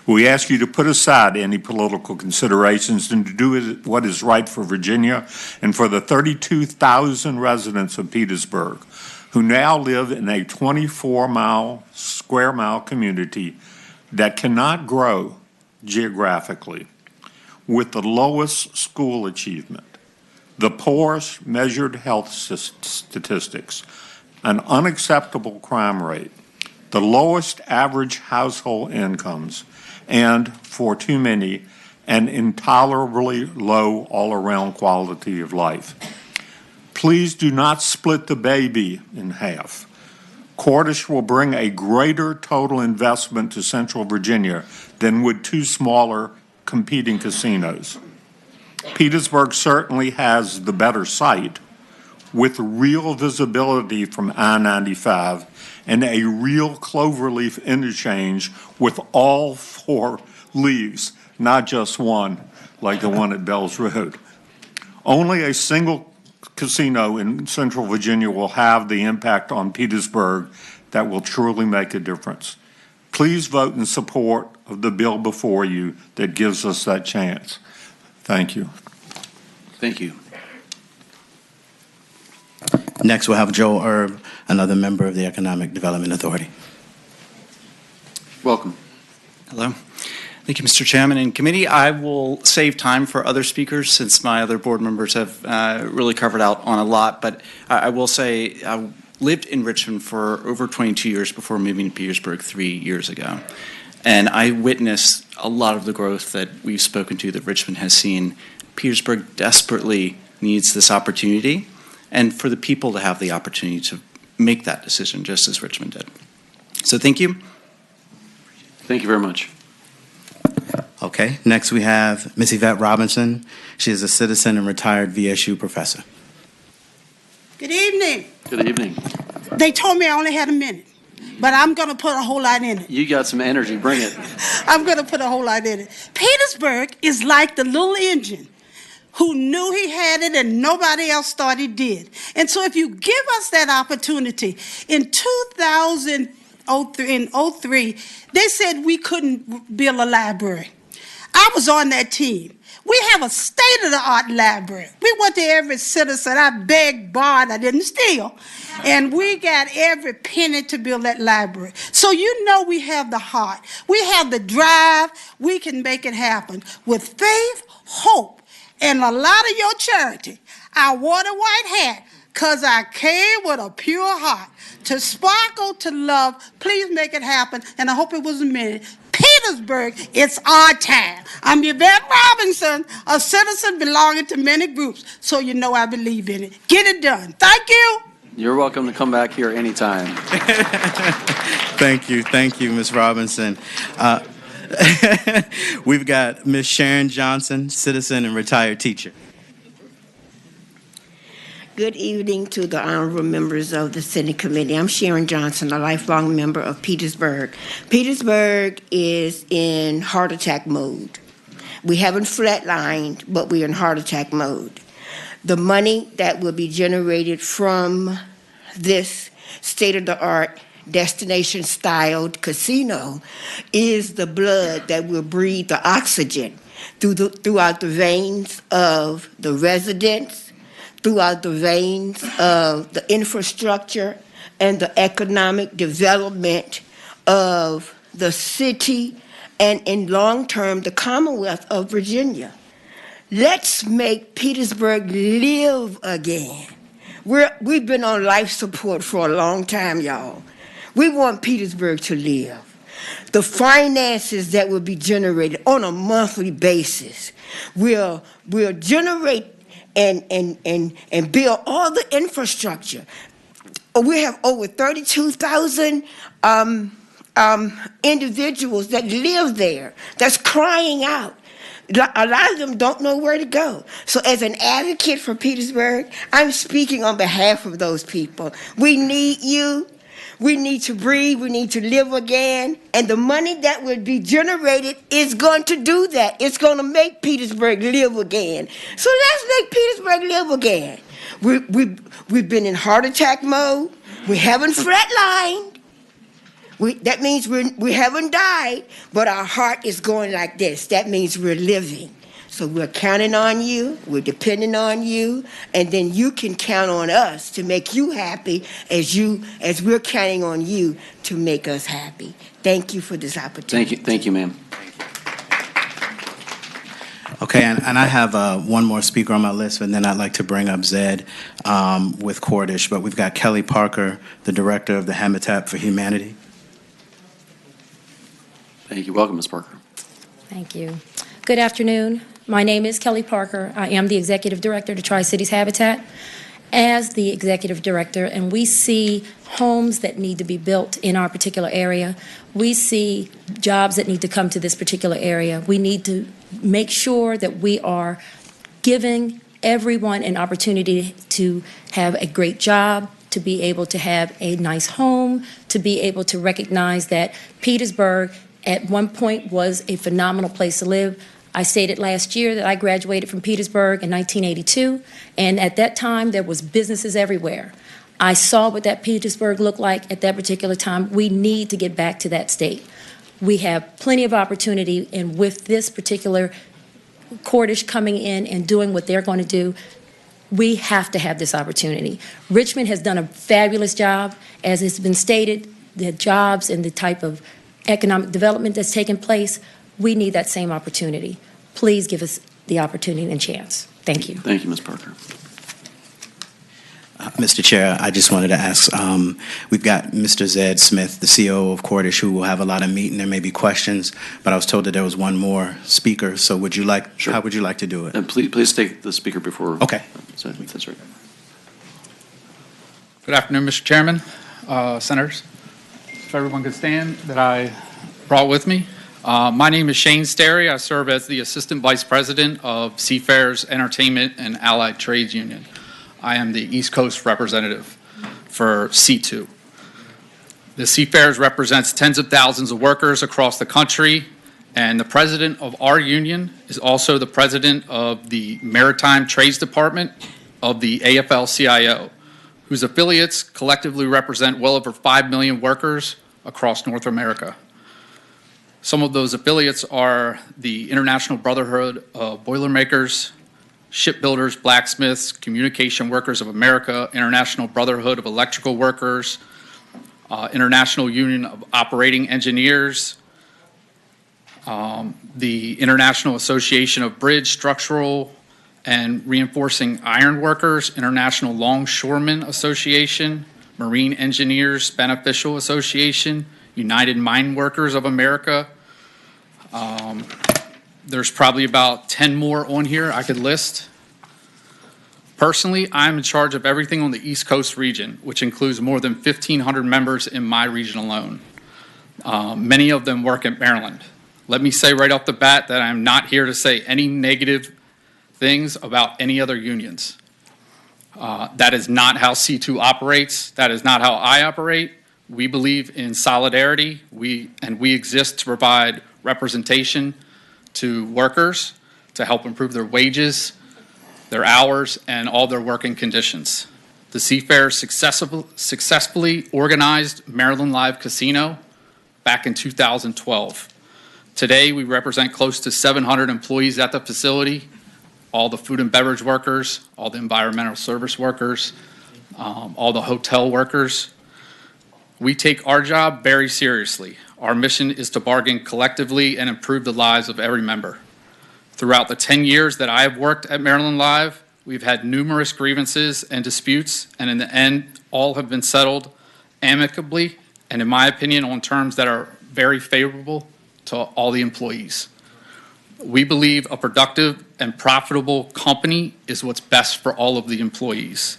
We ask you to put aside any political considerations and to do what is right for Virginia and for the 32,000 residents of Petersburg who now live in a 24 square mile community that cannot grow geographically, with the lowest school achievement, the poorest measured health statistics, an unacceptable crime rate, the lowest average household incomes, and, for too many, an intolerably low all-around quality of life. Please do not split the baby in half. Cordish will bring a greater total investment to Central Virginia than would two smaller competing casinos. Petersburg certainly has the better site, with real visibility from I-95 and a real cloverleaf interchange with all four leaves, not just one like the one at Bells Road. Only a single casino in Central Virginia will have the impact on Petersburg that will truly make a difference. Please vote in support of the bill before you that gives us that chance. Thank you. Thank you. Next, we'll have Joel Erb, another member of the Economic Development Authority. Welcome. Hello. Thank you, Mr. Chairman and committee. I will save time for other speakers since my other board members have really covered out on a lot, but I will say I lived in Richmond for over 22 years before moving to Petersburg 3 years ago. And I witnessed a lot of the growth that we've spoken to that Richmond has seen. Petersburg desperately needs this opportunity and for the people to have the opportunity to make that decision just as Richmond did. So thank you. Thank you very much. Okay, next we have Ms. Yvette Robinson. She is a citizen and retired VSU professor. Good evening. Good evening. They told me I only had a minute, but I'm going to put a whole lot in it. You got some energy. Bring it. I'm going to put a whole lot in it. Petersburg is like the little engine who knew he had it and nobody else thought he did. And so if you give us that opportunity, in 2003, they said we couldn't build a library. I was on that team. We have a state-of-the-art library. We went to every citizen. I begged, borrowed, I didn't steal. And we got every penny to build that library. So you know we have the heart. We have the drive. We can make it happen. With faith, hope, and a lot of your charity, I wore the white hat because I came with a pure heart. To sparkle, to love, please make it happen. And I hope it was a minute. Petersburg, it's our time. I'm Yvette Robinson, a citizen belonging to many groups, so you know I believe in it. Get it done. Thank you. You're welcome to come back here anytime. Thank you, Ms. Robinson. We've got Ms. Sharon Johnson, citizen and retired teacher. Good evening to the honorable members of the City Committee. I'm Sharon Johnson, a lifelong member of Petersburg. Petersburg is in heart attack mode. We haven't flatlined, but we're in heart attack mode. The money that will be generated from this state-of-the-art destination-styled casino is the blood that will breathe the oxygen throughout the veins of the residents, throughout the veins of the infrastructure and the economic development of the city and in long term the Commonwealth of Virginia. Let's make Petersburg live again. We've been on life support for a long time, y'all. We want Petersburg to live. The finances that will be generated on a monthly basis will generate and build all the infrastructure. We have over 32,000 individuals that live there that's crying out. A lot of them don't know where to go. So as an advocate for Petersburg, I'm speaking on behalf of those people. We need you. We need to breathe. We need to live again. And the money that will be generated is going to do that. It's going to make Petersburg live again. So let's make Petersburg live again. We've been in heart attack mode. We haven't flatlined. That means we haven't died, but our heart is going like this. That means we're living. So we're counting on you, we're depending on you, and then you can count on us to make you happy as we're counting on you to make us happy. Thank you for this opportunity. Thank you, ma'am. Okay, and I have one more speaker on my list, and then I'd like to bring up Zed with Cordish, but we've got Kelly Parker, the director of the Habitat for Humanity. Thank you. Welcome, Ms. Parker. Thank you. Good afternoon. My name is Kelly Parker. I am the Executive Director to Tri-Cities Habitat. As the Executive Director, and we see homes that need to be built in our particular area. We see jobs that need to come to this particular area. We need to make sure that we are giving everyone an opportunity to have a great job, to be able to have a nice home, to be able to recognize that Petersburg at one point was a phenomenal place to live. I stated last year that I graduated from Petersburg in 1982, and at that time there was businesses everywhere. I saw what that Petersburg looked like at that particular time. We need to get back to that state. We have plenty of opportunity, and with this particular Cordish coming in and doing what they're going to do, we have to have this opportunity. Richmond has done a fabulous job. As has been stated, the jobs and the type of economic development that's taken place, we need that same opportunity. Please give us the opportunity and chance. Thank you. Thank you, Ms. Parker. Mr. Chair, I just wanted to ask, we've got Mr. Zed Smith, the CEO of Cordish, who will have a lot of meat and there may be questions, but I was told that there was one more speaker, so would you like, Sure. How would you like to do it? And please take the speaker before. Okay. So that's right. Good afternoon, Mr. Chairman, Senators. If everyone could stand that I brought with me. My name is Shane Sterry. I serve as the Assistant Vice President of Seafarers Entertainment and Allied Trades Union. I am the East Coast representative for C2. The Seafarers represents tens of thousands of workers across the country, and the president of our union is also the president of the Maritime Trades Department of the AFL-CIO, whose affiliates collectively represent well over 5 million workers across North America. Some of those affiliates are the International Brotherhood of Boilermakers, Shipbuilders, Blacksmiths, Communication Workers of America, International Brotherhood of Electrical Workers, International Union of Operating Engineers, the International Association of Bridge, Structural, and Reinforcing Iron Workers, International Longshoremen Association, Marine Engineers Beneficial Association, United Mine Workers of America. There's probably about 10 more on here I could list. Personally, I'm in charge of everything on the East Coast region, which includes more than 1,500 members in my region alone. Many of them work in Maryland. Let me say right off the bat that I'm not here to say any negative things about any other unions. That is not how C2 operates. That is not how I operate. We believe in solidarity. We exist to provide representation to workers to help improve their wages, their hours, and all their working conditions. The Seafarers successfully organized Maryland Live Casino back in 2012. Today, we represent close to 700 employees at the facility, all the food and beverage workers, all the environmental service workers, all the hotel workers. We take our job very seriously. Our mission is to bargain collectively and improve the lives of every member. Throughout the 10 years that I have worked at Maryland Live, we've had numerous grievances and disputes, and in the end, all have been settled amicably and, in my opinion, on terms that are very favorable to all the employees. We believe a productive and profitable company is what's best for all of the employees.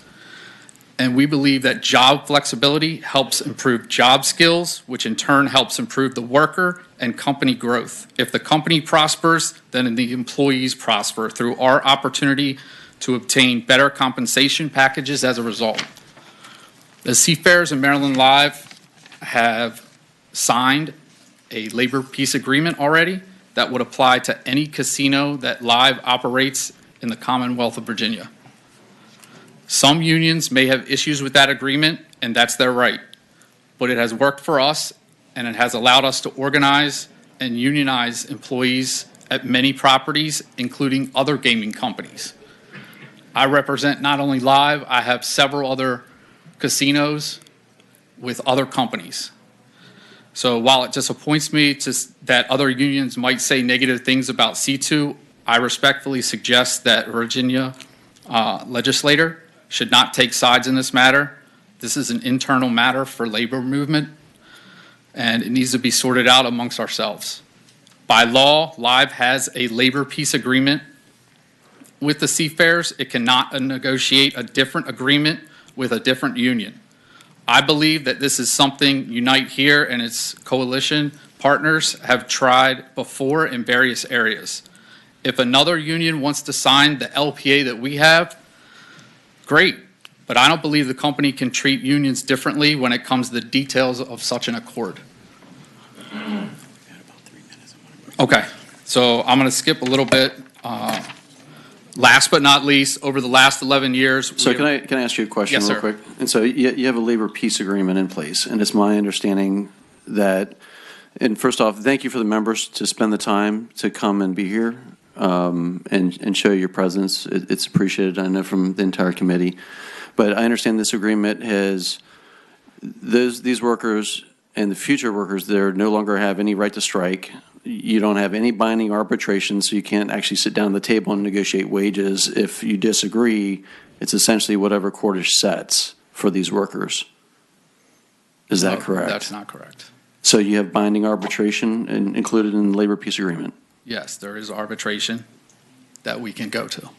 And we believe that job flexibility helps improve job skills, which in turn helps improve the worker and company growth. If the company prospers, then the employees prosper through our opportunity to obtain better compensation packages as a result. The Seafarers and Maryland Live have signed a labor peace agreement already that would apply to any casino that Live operates in the Commonwealth of Virginia. Some unions may have issues with that agreement, and that's their right. But it has worked for us, and it has allowed us to organize and unionize employees at many properties, including other gaming companies. I represent not only Live, I have several other casinos with other companies. So while it disappoints me that other unions might say negative things about C2, I respectfully suggest that Virginia legislator should not take sides in this matter. This is an internal matter for labor movement, and it needs to be sorted out amongst ourselves. By law, Live has a labor peace agreement with the Seafarers. It cannot negotiate a different agreement with a different union. I believe that this is something Unite Here and its coalition partners have tried before in various areas. If another union wants to sign the LPA that we have, great, but I don't believe the company can treat unions differently when it comes to the details of such an accord. Okay, so I'm going to skip a little bit. Last but not least, over the last 11 years. So can I ask you a question real quick? And so you have a labor peace agreement in place, and it's my understanding that, and first off, thank you for the members to spend the time to come and be here and show your presence. It's appreciated, I know, from the entire committee. But I understand this agreement has these workers and the future workers there no longer have any right to strike. You don't have any binding arbitration, so you can't actually sit down at the table and negotiate wages. If you disagree, it's essentially whatever Cordish sets for these workers. Is that correct? That's not correct. So you have binding arbitration included in the labor peace agreement? Yes, there is arbitration that we can go to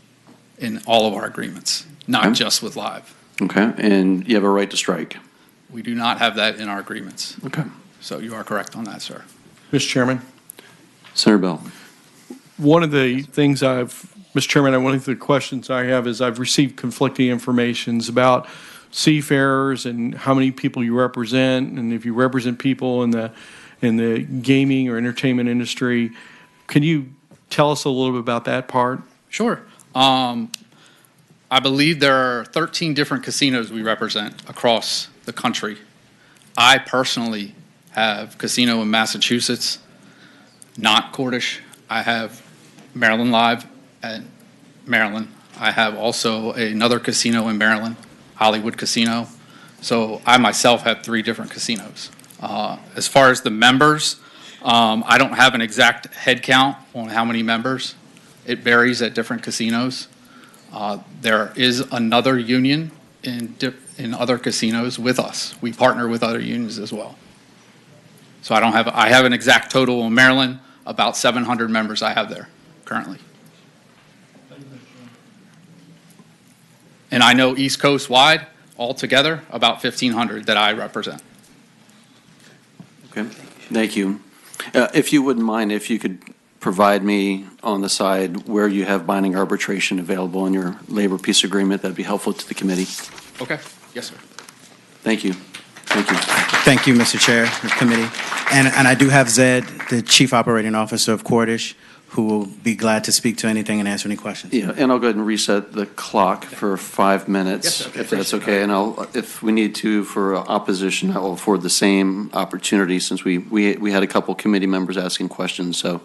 in all of our agreements, not just with Live. Okay, and you have a right to strike? We do not have that in our agreements. Okay. So you are correct on that, sir. Mr. Chairman? Senator Bell. One of the things Mr. Chairman, one of the questions I have is I've received conflicting informations about seafarers and how many people you represent, and if you represent people in the gaming or entertainment industry. Can you tell us a little bit about that part? Sure. I believe there are 13 different casinos we represent across the country. I personally have casino in Massachusetts, not Cordish. I have Maryland Live at Maryland. I have also another casino in Maryland, Hollywood Casino. So I myself have 3 different casinos. As far as the members, I don't have an exact head count on how many members. It varies at different casinos. There is another union in other casinos with us. We partner with other unions as well. So I have an exact total in Maryland, about 700 members I have there currently. And I know East Coast wide, altogether, about 1,500 that I represent. Okay, thank you. If you wouldn't mind, if you could provide me on the side where you have binding arbitration available in your labor peace agreement, that'd be helpful to the committee. Okay. Yes, sir. Thank you. Thank you. Thank you, Mr. Chair, the committee. And I do have Zed, the Chief Operating Officer of Cordish, who will be glad to speak to anything and answer any questions. Yeah, and I'll go ahead and reset the clock for 5 minutes, Yes, okay. if that's okay. And if we need to for opposition, I will afford the same opportunity since we had a couple committee members asking questions. So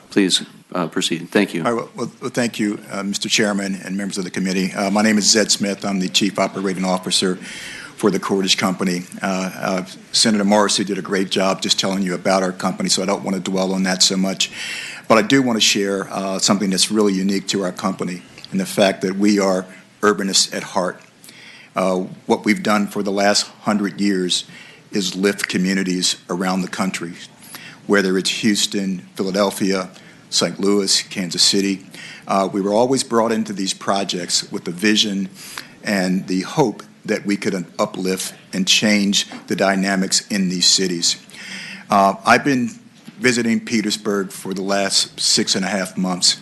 please proceed. Thank you. All right, well, thank you, Mr. Chairman and members of the committee. My name is Zed Smith. I'm the Chief Operating Officer for the Cordish Company. Senator Morrissey did a great job just telling you about our company, so I don't want to dwell on that so much. But I do want to share something that's really unique to our company, and the fact that we are urbanists at heart. What we've done for the last 100 years is lift communities around the country, whether it's Houston, Philadelphia, St. Louis, Kansas City. We were always brought into these projects with the vision and the hope that we could uplift and change the dynamics in these cities. I've been visiting Petersburg for the last 6.5 months.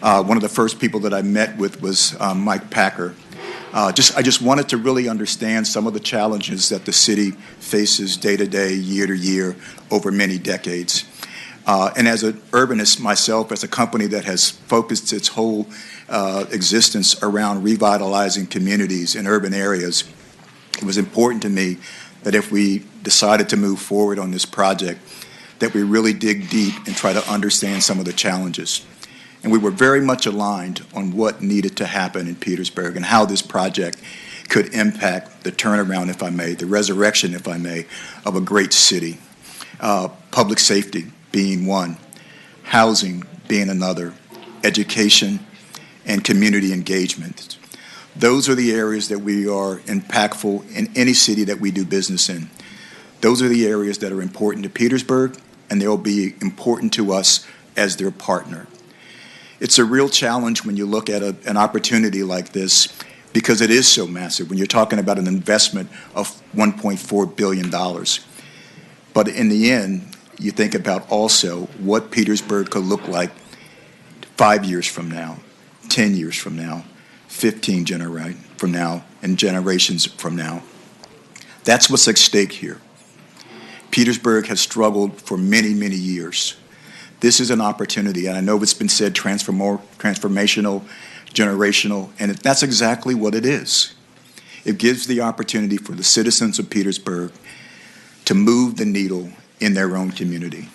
One of the first people that I met with was Mike Packer. I just wanted to really understand some of the challenges that the city faces day to day, year to year, over many decades. And as an urbanist myself, as a company that has focused its whole existence around revitalizing communities in urban areas, it was important to me that if we decided to move forward on this project, that we really dig deep and try to understand some of the challenges. And we were very much aligned on what needed to happen in Petersburg and how this project could impact the turnaround, if I may, the resurrection, if I may, of a great city. Public safety being one, housing being another, education, and community engagement. Those are the areas that we are impactful in any city that we do business in. Those are the areas that are important to Petersburg, and they'll be important to us as their partner. It's a real challenge when you look at an opportunity like this, because it is so massive when you're talking about an investment of $1.4 billion. But in the end, you think about also what Petersburg could look like 5 years from now, 10 years from now, 15 generations from now, and generations from now. That's what's at stake here. Petersburg has struggled for many, many years. This is an opportunity, and I know it's been said transformational, generational, and that's exactly what it is. It gives the opportunity for the citizens of Petersburg to move the needle in their own community.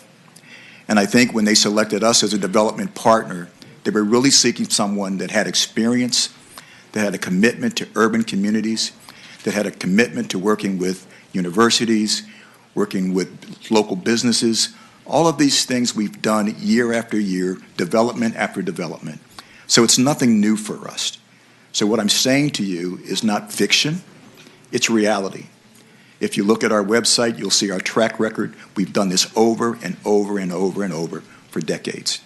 And I think when they selected us as a development partner, they were really seeking someone that had experience, that had a commitment to urban communities, that had a commitment to working with universities, working with local businesses. All of these things we've done year after year, development after development. So it's nothing new for us. So what I'm saying to you is not fiction, it's reality. If you look at our website, you'll see our track record. We've done this over and over and over and over for decades.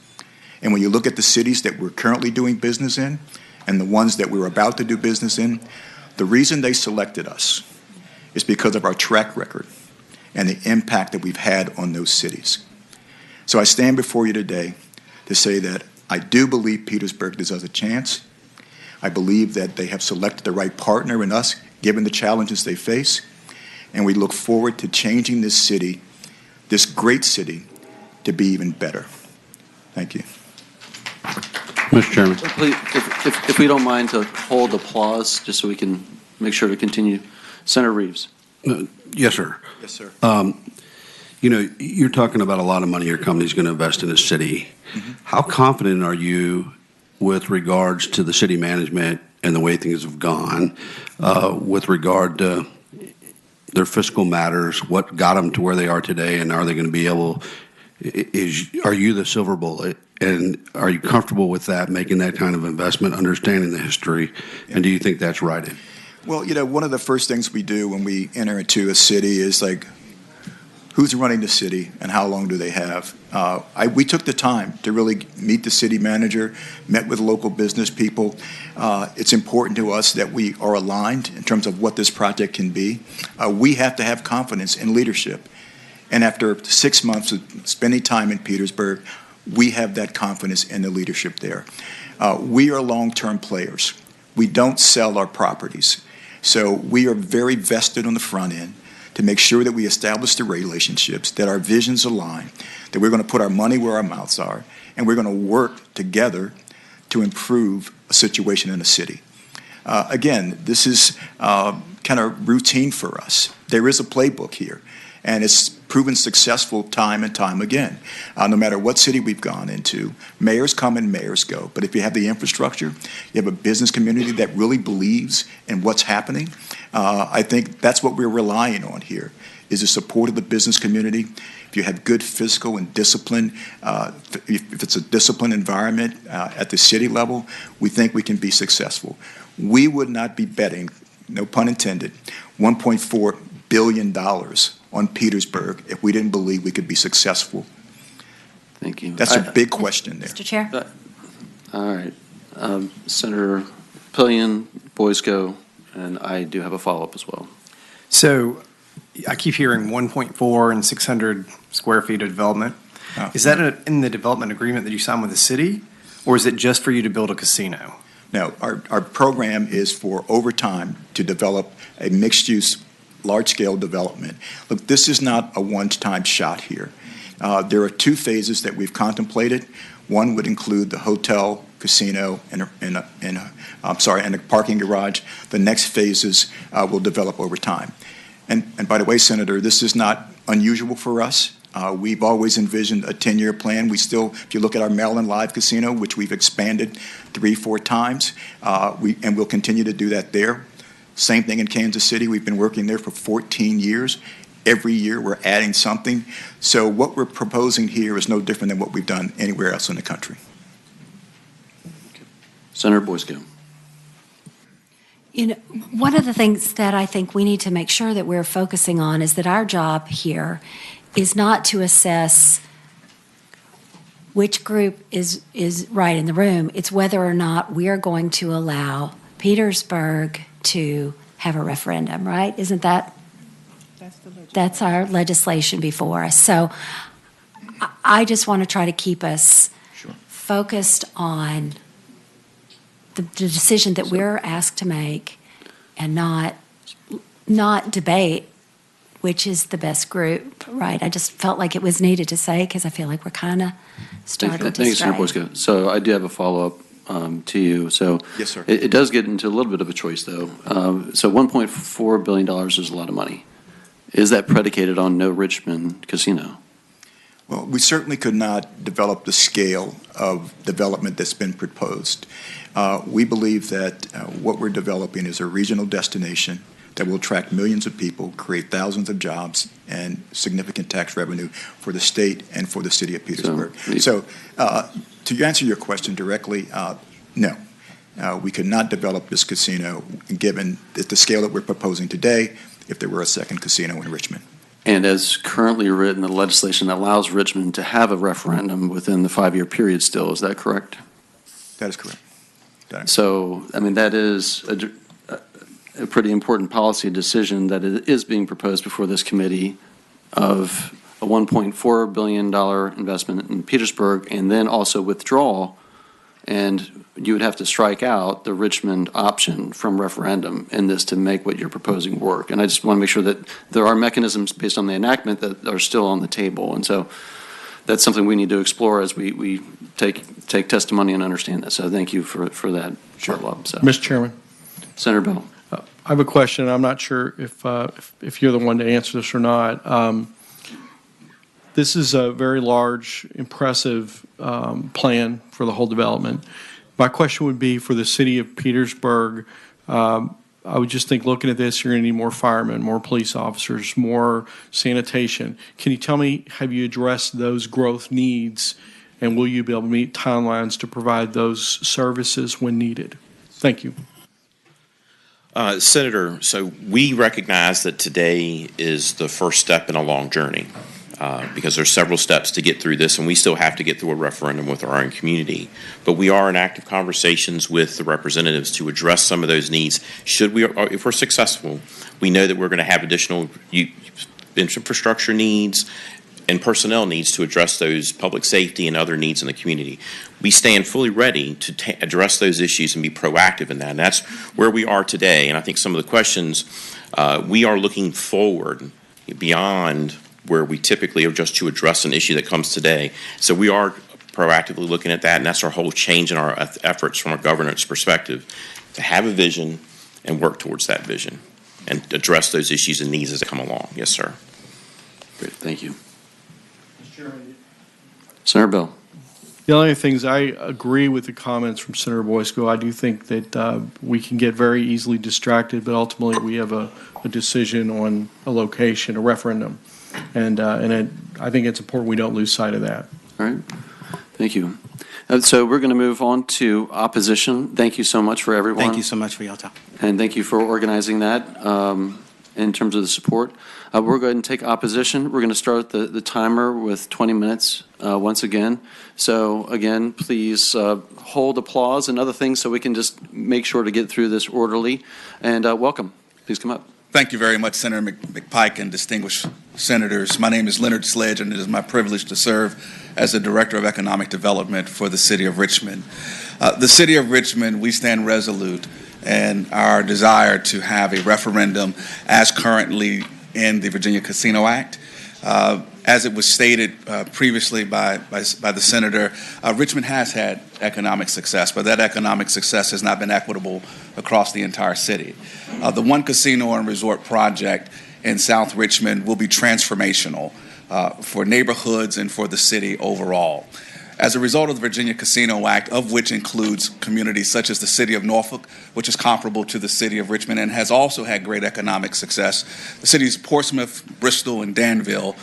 And when you look at the cities that we're currently doing business in and the ones that we're about to do business in, the reason they selected us is because of our track record and the impact that we've had on those cities. So I stand before you today to say that I do believe Petersburg deserves a chance. I believe that they have selected the right partner in us, given the challenges they face. And we look forward to changing this city, this great city, to be even better. Thank you. Mr. Chairman. Please, if we don't mind to hold applause, just so we can make sure to continue. Senator Reeves. Yes, sir. Yes, sir. You know, you're talking about a lot of money your company's going to invest in the city. Mm-hmm. How confident are you with regards to the city management and the way things have gone with regard to their fiscal matters, what got them to where they are today, and are they going to be able, are you the silver bullet, and are you comfortable with that, making that kind of investment, understanding the history, and do you think that's right? Well, you know, one of the first things we do when we enter into a city is like, who's running the city and how long do they have? We took the time to really meet the city manager, met with local business people. It's important to us that we are aligned in terms of what this project can be. We have to have confidence in leadership. And after 6 months of spending time in Petersburg, We have that confidence in the leadership there. We are long-term players. We don't sell our properties. So we are very vested on the front end to make sure that we establish the relationships, that our visions align, that we're going to put our money where our mouths are, and we're going to work together to improve a situation in the city. Again, this is kind of routine for us. There is a playbook here, and it's proven successful time and time again. No matter what city we've gone into, mayors come and mayors go. But if you have the infrastructure, you have a business community that really believes in what's happening, I think that's what we're relying on here, is the support of the business community. If you have good fiscal and discipline, if it's a disciplined environment at the city level, we think we can be successful. We would not be betting, no pun intended, $1.4 billion on Petersburg if we didn't believe we could be successful. Thank you. That's a big question there. Mr. Chair? All right. Senator Pillion, Boysko, and I do have a follow-up as well. So I keep hearing 1.4 and 600 square feet of development. Is that in the development agreement that you signed with the city, or is it just for you to build a casino? No, our program is for over time to develop a mixed-use, large-scale development. Look, this is not a one-time shot here. There are two phases that we've contemplated. One would include the hotel, casino, and a parking garage. The next phases will develop over time. And by the way, Senator, this is not unusual for us. We've always envisioned a 10-year plan. We still, if you look at our Maryland Live Casino, which we've expanded 3-4 times, and we'll continue to do that there. Same thing in Kansas City. We've been working there for 14 years. Every year we're adding something. So what we're proposing here is no different than what we've done anywhere else in the country. Senator Boysko. You know, one of the things that I think we need to make sure that we're focusing on is that our job here is not to assess which group is right in the room. It's whether or not we are going to allow Petersburg to have a referendum, right? Isn't that? That's our legislation before us. So I just want to try to keep us focused on the decision that we're asked to make and not debate which is the best group, right? I just felt like it was needed to say because I feel like we're kind of starting to Thank you, Senator Boysko. So I do have a follow-up to you. So yes, sir. It does get into a little bit of a choice, though. So $1.4 billion is a lot of money. Is that predicated on no Richmond casino? Well, we certainly could not develop the scale of development that's been proposed. We believe that what we're developing is a regional destination that will attract millions of people, create thousands of jobs, and significant tax revenue for the state and for the city of Petersburg. So to answer your question directly, no. We could not develop this casino given the scale that we're proposing today if there were a second casino in Richmond. And as currently written, the legislation allows Richmond to have a referendum within the 5-year period still. Is that correct? That is correct. So, I mean, that is a pretty important policy decision that is being proposed before this committee of a $1.4 billion investment in Petersburg and then also withdrawal. And you would have to strike out the Richmond option from referendum in this to make what you're proposing work. And I just want to make sure that there are mechanisms based on the enactment that are still on the table. And so that's something we need to explore as we take testimony and understand that. So thank you for that follow-up. So. Mr. Chairman. Senator Bell. I have a question. I'm not sure if you're the one to answer this or not. This is a very large, impressive plan for the whole development. My question would be for the city of Petersburg, I would just think looking at this, you're going to need more firemen, more police officers, more sanitation. Can you tell me, have you addressed those growth needs, and will you be able to meet timelines to provide those services when needed? Thank you. Senator, so we recognize that today is the first step in a long journey. Because there's several steps to get through this, and we still have to get through a referendum with our own community. But we are in active conversations with the representatives to address some of those needs. If we're successful, we know that we're going to have additional infrastructure needs, and personnel needs to address those public safety and other needs in the community. We stand fully ready to address those issues and be proactive in that. And that's where we are today. And I think some of the questions, we are looking forward beyond where we typically are just to address an issue that comes today. So we are proactively looking at that, and that's our whole change in our efforts from a governance perspective, to have a vision and work towards that vision and address those issues and needs as they come along. Yes, sir. Great, thank you. Senator Bell. The only things, I agree with the comments from Senator Boysko. I do think that we can get very easily distracted, but ultimately we have a decision on a location, a referendum. And I think it's important we don't lose sight of that. All right. Thank you. So we're going to move on to opposition. Thank you so much for everyone. Thank you so much for your time. And thank you for organizing that in terms of the support. We're going to take opposition. We're going to start the timer with 20 minutes once again. So again, please hold applause and other things so we can just make sure to get through this orderly. And welcome. Please come up. Thank you very much, Senator McPike and distinguished senators. My name is Leonard Sledge, and it is my privilege to serve as the Director of Economic Development for the City of Richmond. The City of Richmond, we stand resolute in our desire to have a referendum as currently in the Virginia Casino Act. As it was stated previously by the senator, Richmond has had economic success, but that economic success has not been equitable across the entire city. The One Casino and Resort project in South Richmond will be transformational for neighborhoods and for the city overall. As a result of the Virginia Casino Act, of which includes communities such as the city of Norfolk, which is comparable to the city of Richmond and has also had great economic success, the cities of Portsmouth, Bristol, and Danville,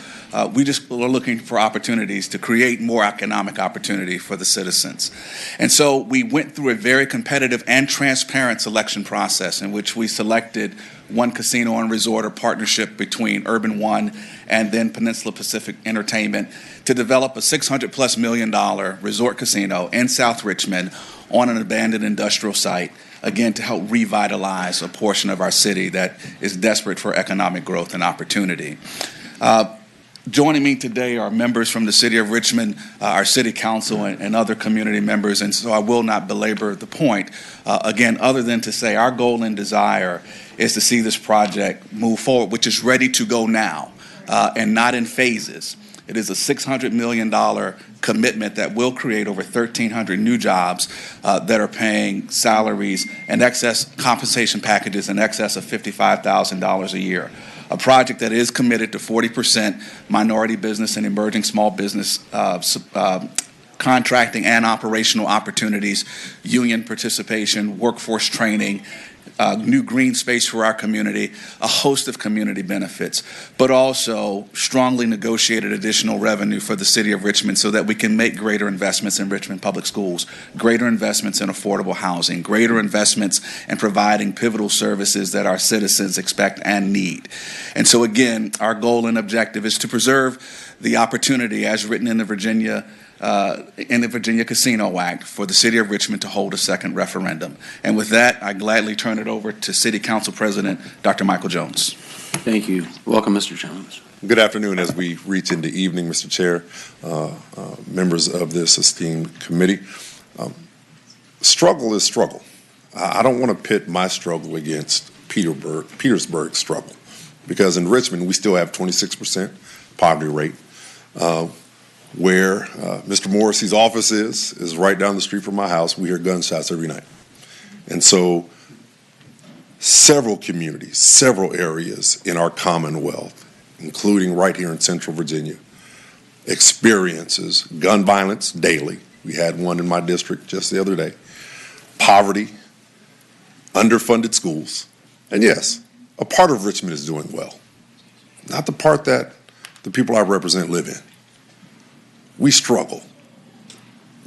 we just are looking for opportunities to create more economic opportunity for the citizens. And so we went through a very competitive and transparent selection process in which we selected One Casino and Resort, a partnership between Urban One and then Peninsula Pacific Entertainment, to develop a $600+ million resort casino in South Richmond on an abandoned industrial site, again, to help revitalize a portion of our city that is desperate for economic growth and opportunity. Joining me today are members from the City of Richmond, our City Council, and other community members, and so I will not belabor the point, again, other than to say our goal and desire is to see this project move forward, which is ready to go now, and not in phases. It is a $600 million commitment that will create over 1,300 new jobs that are paying salaries and excess compensation packages in excess of $55,000 a year. A project that is committed to 40% minority business and emerging small business contracting and operational opportunities, union participation, workforce training, new green space for our community, a host of community benefits, but also strongly negotiated additional revenue for the City of Richmond so that we can make greater investments in Richmond Public Schools, greater investments in affordable housing, greater investments in providing pivotal services that our citizens expect and need. And so again, our goal and objective is to preserve the opportunity as written in the Virginia Casino Act for the City of Richmond to hold a second referendum. And with that, I gladly turn it over to City Council President Dr. Michael Jones. Thank you. Welcome, Mr. Jones. Good afternoon as we reach into evening, Mr. Chair, members of this esteemed committee. Struggle is struggle. I don't want to pit my struggle against Petersburg's struggle, because in Richmond we still have 26% poverty rate. Where Mr. Morrissey's office is right down the street from my house. We hear gunshots every night. And so several communities, several areas in our Commonwealth, including right here in Central Virginia, experiences gun violence daily. We had one in my district just the other day. Poverty, underfunded schools, and yes, a part of Richmond is doing well. Not the part that the people I represent live in. We struggle.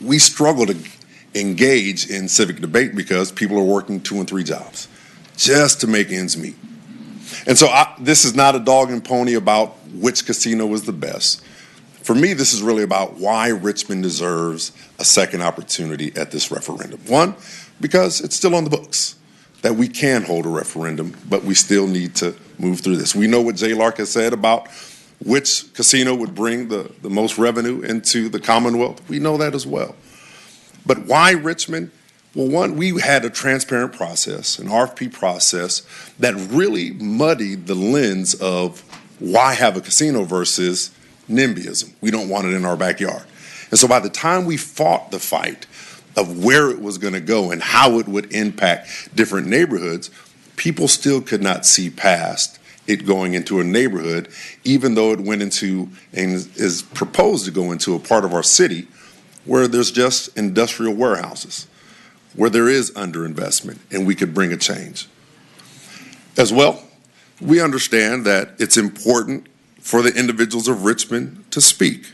We struggle to engage in civic debate because people are working 2 and 3 jobs just to make ends meet. And so this is not a dog and pony about which casino is the best. For me, this is really about why Richmond deserves a second opportunity at this referendum. One, because it's still on the books that we can hold a referendum, but we still need to move through this. We know what Jay Lark has said about which casino would bring the most revenue into the Commonwealth. We know that as well. But why Richmond? Well, one, we had a transparent process, an RFP process that really muddied the lens of why have a casino versus NIMBYism. We don't want it in our backyard. And so by the time we fought the fight of where it was going to go and how it would impact different neighborhoods, people still could not see past it going into a neighborhood, even though it went into and is proposed to go into a part of our city where there's just industrial warehouses, where there is underinvestment, and we could bring a change. As well, we understand that it's important for the individuals of Richmond to speak.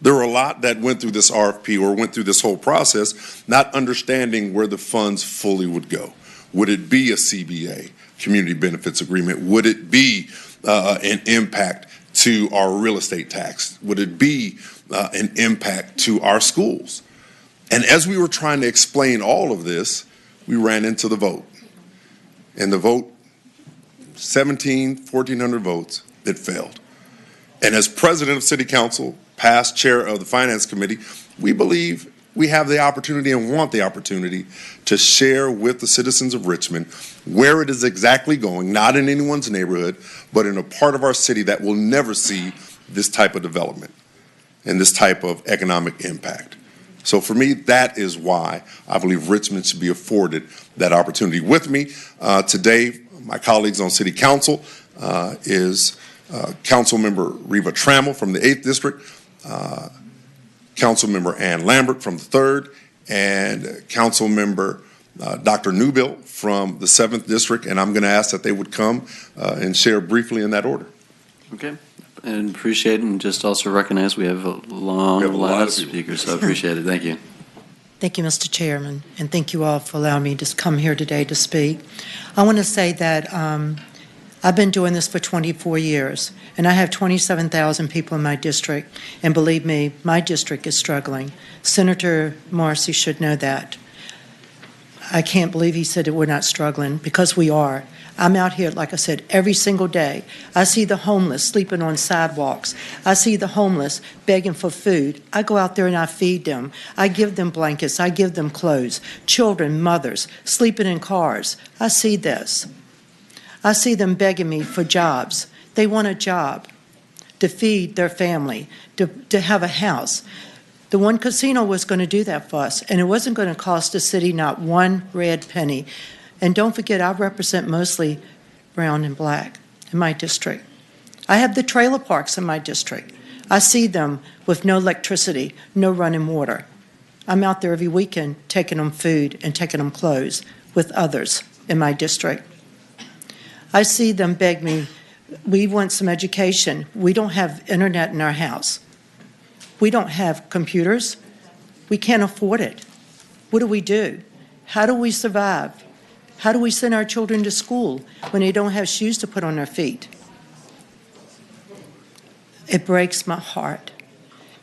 There were a lot that went through this RFP or went through this whole process not understanding where the funds fully would go. Would it be a CBA, community benefits agreement? Would it be an impact to our real estate tax? Would it be an impact to our schools? And as we were trying to explain all of this, we ran into the vote. And the vote, 1,400 votes, it failed. And as president of City Council, past chair of the Finance Committee, we believe we have the opportunity and want the opportunity to share with the citizens of Richmond where it is exactly going, not in anyone's neighborhood, but in a part of our city that will never see this type of development and this type of economic impact. So for me, that is why I believe Richmond should be afforded that opportunity. With me today, my colleagues on City Council is Councilmember Reva Trammell from the 8th District, Councilmember Ann Lambert from the 3rd, and Councilmember Dr. Newbill from the 7th District, and I'm going to ask that they would come and share briefly in that order. Okay, and appreciate it, and just also recognize we have a long line of speakers, so I appreciate it. Thank you. Thank you, Mr. Chairman, and thank you all for allowing me to come here today to speak. I want to say that I've been doing this for 24 years, and I have 27,000 people in my district, and believe me, my district is struggling. Senator Marcy should know that. I can't believe he said that we're not struggling, because we are. I'm out here, like I said, every single day. I see the homeless sleeping on sidewalks. I see the homeless begging for food. I go out there and I feed them. I give them blankets. I give them clothes. Children, mothers, sleeping in cars. I see this. I see them begging me for jobs. They want a job to feed their family, to have a house. The one casino was going to do that for us, and it wasn't going to cost the city not one red penny. And don't forget, I represent mostly brown and black in my district. I have the trailer parks in my district. I see them with no electricity, no running water. I'm out there every weekend taking them food and taking them clothes with others in my district. I see them beg me, we want some education. We don't have internet in our house. We don't have computers. We can't afford it. What do? How do we survive? How do we send our children to school when they don't have shoes to put on their feet? It breaks my heart.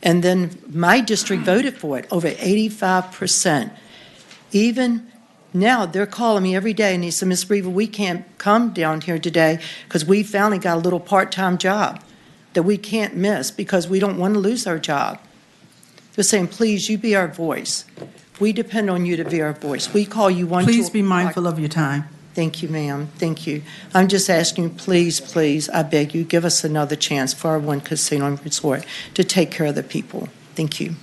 And then my district voted for it, over 85%. Even now, they're calling me every day, and they said, Ms. Brever, we can't come down here today because we finally got a little part-time job that we can't miss because we don't want to lose our job. They're saying, please, you be our voice. We depend on you to be our voice. We call you one. Please be mindful of your time. Thank you, ma'am. Thank you. I'm just asking you, please, please, I beg you, give us another chance for our one casino and resort to take care of the people. Thank you.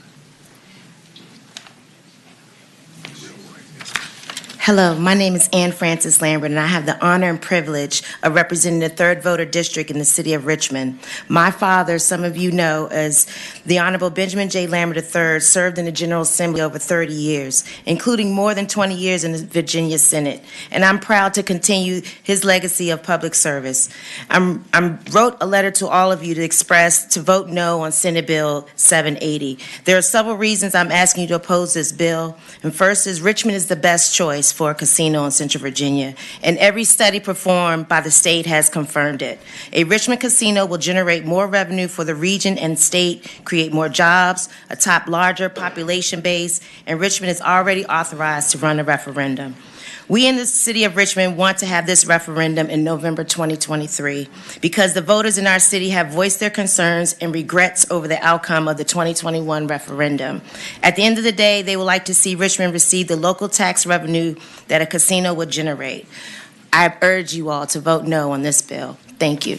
Hello, my name is Ann Francis Lambert, and I have the honor and privilege of representing the 3rd voter district in the city of Richmond. My father, some of you know, as the Honorable Benjamin J. Lambert III, served in the General Assembly over 30 years, including more than 20 years in the Virginia Senate, and I'm proud to continue his legacy of public service. I wrote a letter to all of you to vote no on Senate Bill 780. There are several reasons I'm asking you to oppose this bill, and first is Richmond is the best choice for a casino in Central Virginia, and every study performed by the state has confirmed it. A Richmond casino will generate more revenue for the region and state, create more jobs, a larger population base, and Richmond is already authorized to run a referendum. We in the city of Richmond want to have this referendum in November 2023 because the voters in our city have voiced their concerns and regrets over the outcome of the 2021 referendum. At the end of the day, they would like to see Richmond receive the local tax revenue that a casino would generate. I urge you all to vote no on this bill. Thank you.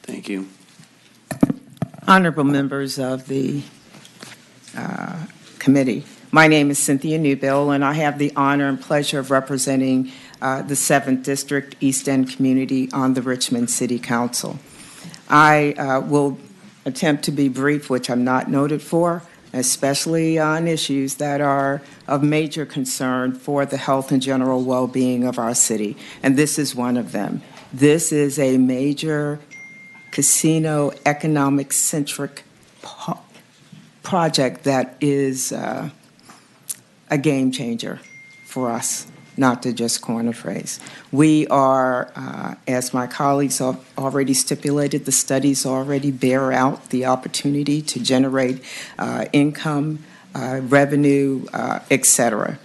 Thank you. Honorable members of the committee, my name is Cynthia Newbill, and I have the honor and pleasure of representing the 7th District East End community on the Richmond City Council. I will attempt to be brief, which I'm not noted for, especially on issues that are of major concern for the health and general well-being of our city, and this is one of them. This is a major casino economic-centric project that is a game changer for us, not to just coin a phrase. We are, as my colleagues have already stipulated, the studies already bear out the opportunity to generate income, revenue, et cetera.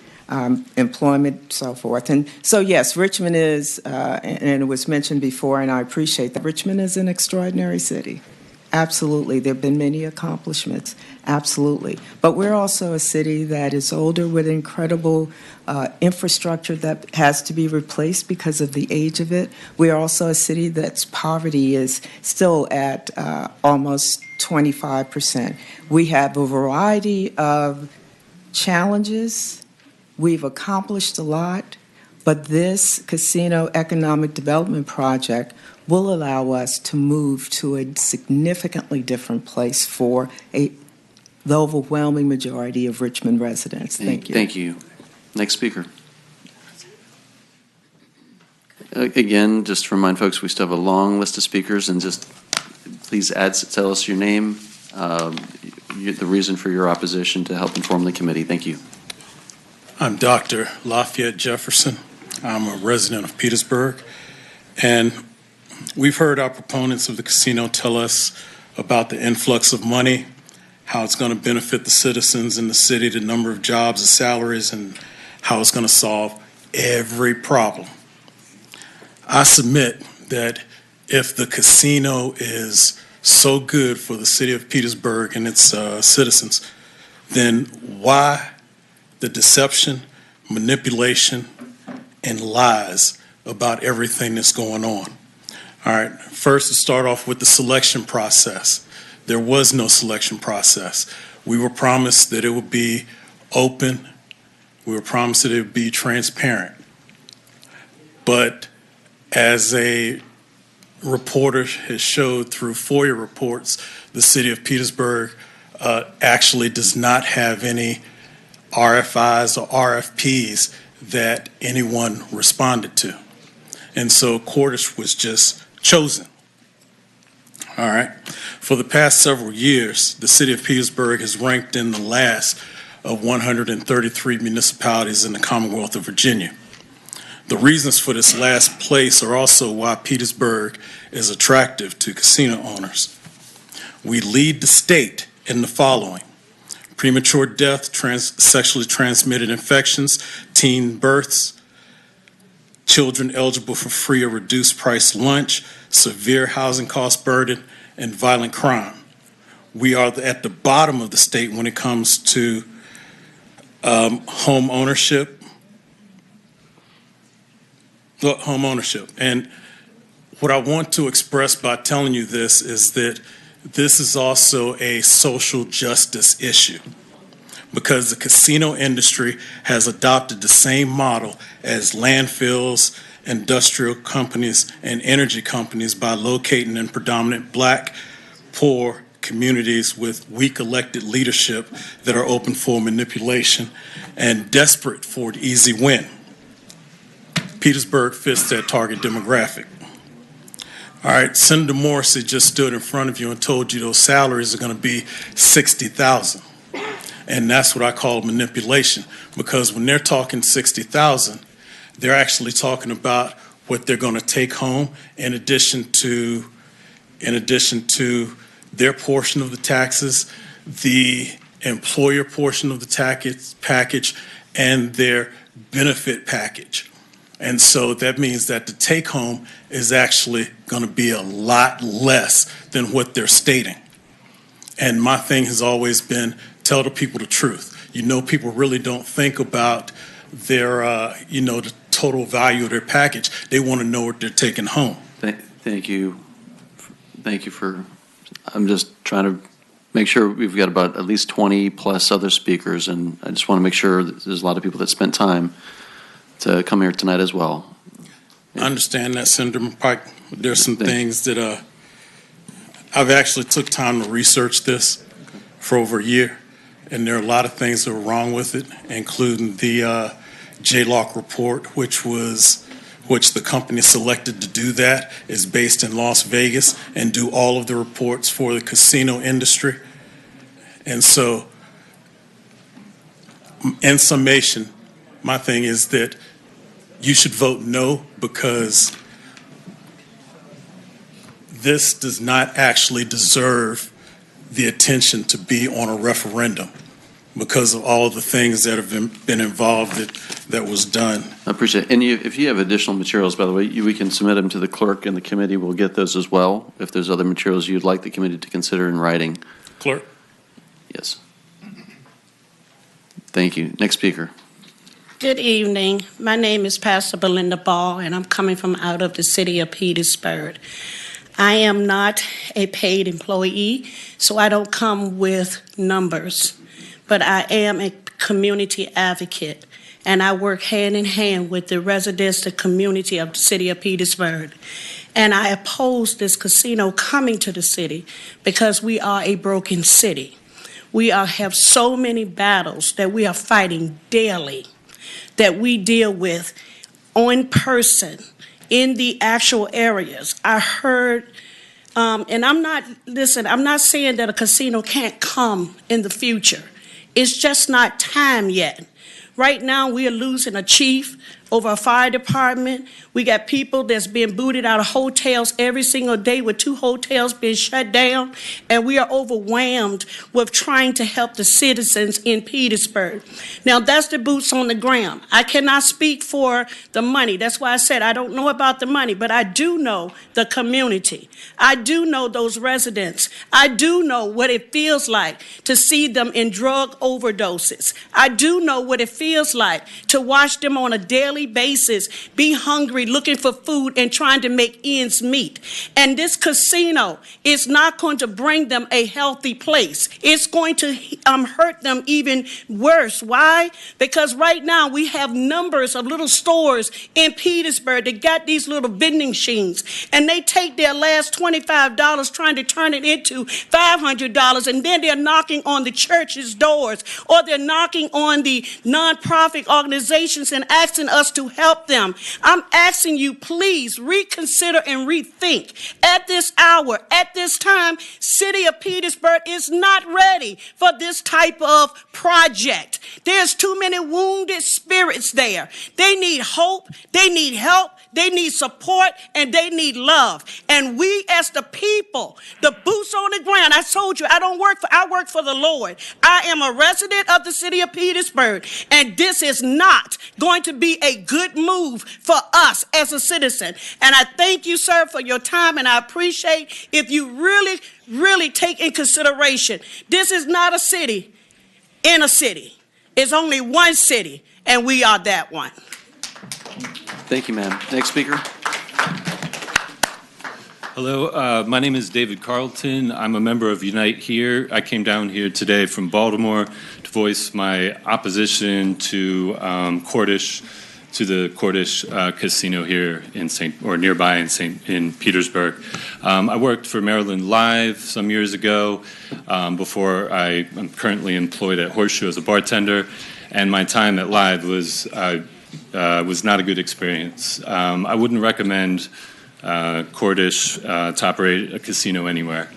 Employment, so forth. And so, yes, Richmond is, and it was mentioned before, and I appreciate that, Richmond is an extraordinary city. Absolutely. There have been many accomplishments. Absolutely. But we're also a city that is older with incredible infrastructure that has to be replaced because of the age of it. We are also a city that's poverty is still at almost 25%. We have a variety of challenges. We've accomplished a lot, but this casino economic development project will allow us to move to a significantly different place for the overwhelming majority of Richmond residents. Thank you. Thank you. Next speaker. Again, just to remind folks, we still have a long list of speakers, and just please tell us your name, the reason for your opposition, to help inform the committee. Thank you. I'm Dr. Lafayette Jefferson. I'm a resident of Petersburg, and we've heard our proponents of the casino tell us about the influx of money, how it's going to benefit the citizens in the city, the number of jobs and salaries, and how it's going to solve every problem. I submit that if the casino is so good for the city of Petersburg and its citizens, then why the deception, manipulation, and lies about everything that's going on? All right, first to start off with the selection process. There was no selection process. We were promised that it would be open. We were promised that it would be transparent. But as a reporter has showed through FOIA reports, the city of Petersburg actually does not have any RFIs or RFPs that anyone responded to. And so Cordish was just chosen. All right. For the past several years, the city of Petersburg has ranked in the last of 133 municipalities in the Commonwealth of Virginia. The reasons for this last place are also why Petersburg is attractive to casino owners. We lead the state in the following: premature death, sexually transmitted infections, teen births, children eligible for free or reduced price lunch, severe housing cost burden, and violent crime. We are at the bottom of the state when it comes to home ownership. And what I want to express by telling you this is that this is also a social justice issue, because the casino industry has adopted the same model as landfills, industrial companies, and energy companies by locating in predominant black, poor communities with weak elected leadership that are open for manipulation and desperate for an easy win. Petersburg fits that target demographic. All right, Senator Morrissey just stood in front of you and told you those salaries are going to be $60,000. And that's what I call manipulation, because when they're talking $60,000, they're actually talking about what they're going to take home in addition to their portion of the taxes, the employer portion of the package, and their benefit package. And so that means that the take home is actually going to be a lot less than what they're stating. And my thing has always been tell the people the truth. You know, people really don't think about their, the total value of their package. They want to know what they're taking home. Thank you. Thank you for, I'm just trying to make sure we've got about at least 20 plus other speakers, and I just want to make sure that there's a lot of people that spent time to come here tonight as well. I understand that, Senator Pike. There's some things that I've actually took time to research this for over a year, and there are a lot of things that are wrong with it, including the GLAT report, which the company selected to do that is based in Las Vegas and do all of the reports for the casino industry. And so, in summation, my thing is that you should vote no, because this does not actually deserve the attention to be on a referendum because of all of the things that have been involved that was done. I appreciate it. And if you have additional materials, by the way, we can submit them to the clerk, and the committee will get those as well if there's other materials you'd like the committee to consider in writing. Clerk? Yes. Thank you. Next speaker. Good evening. My name is Pastor Belinda Ball, and I'm coming from out of the city of Petersburg. I am not a paid employee, so I don't come with numbers, but I am a community advocate, and I work hand in hand with the residents, the community of the city of Petersburg. And I oppose this casino coming to the city because we are a broken city. We have so many battles that we are fighting daily, that we deal with in person in the actual areas. I heard, and I'm not saying that a casino can't come in the future. It's just not time yet. Right now, we are losing a chief over a fire department. We got people that's being booted out of hotels every single day, with 2 hotels being shut down, and we are overwhelmed with trying to help the citizens in Petersburg. Now, that's the boots on the ground. I cannot speak for the money. That's why I said I don't know about the money, but I do know the community. I do know those residents. I do know what it feels like to see them in drug overdoses. I do know what it feels like to watch them on a daily basis be hungry, looking for food and trying to make ends meet. And this casino is not going to bring them a healthy place. It's going to hurt them even worse. Why? Because right now we have numbers of little stores in Petersburg that got these little vending machines, and they take their last $25 trying to turn it into $500, and then they're knocking on the church's doors, or they're knocking on the nonprofit organizations and asking us to help them. I'm asking you, please reconsider and rethink. At this hour, at this time, City of Petersburg is not ready for this type of project. There's too many wounded spirits there. They need hope, they need help, they need support, and they need love. And we as the people, the boots on the ground, I told you, I work for the Lord. I am a resident of the city of Petersburg, and this is not going to be a good move for us as a citizen. And I thank you, sir, for your time, and I appreciate if you really take in consideration, this is not a city in a city. It's only one city, and we are that one. Thank you, ma'am. Next speaker. Hello, my name is David Carlton. I'm a member of Unite Here. I came down here today from Baltimore to voice my opposition to the Cordish Casino here in nearby in Petersburg. I worked for Maryland Live some years ago before I'm currently employed at Horseshoe as a bartender, and my time at Live was not a good experience. I wouldn't recommend Cordish to operate a casino anywhere.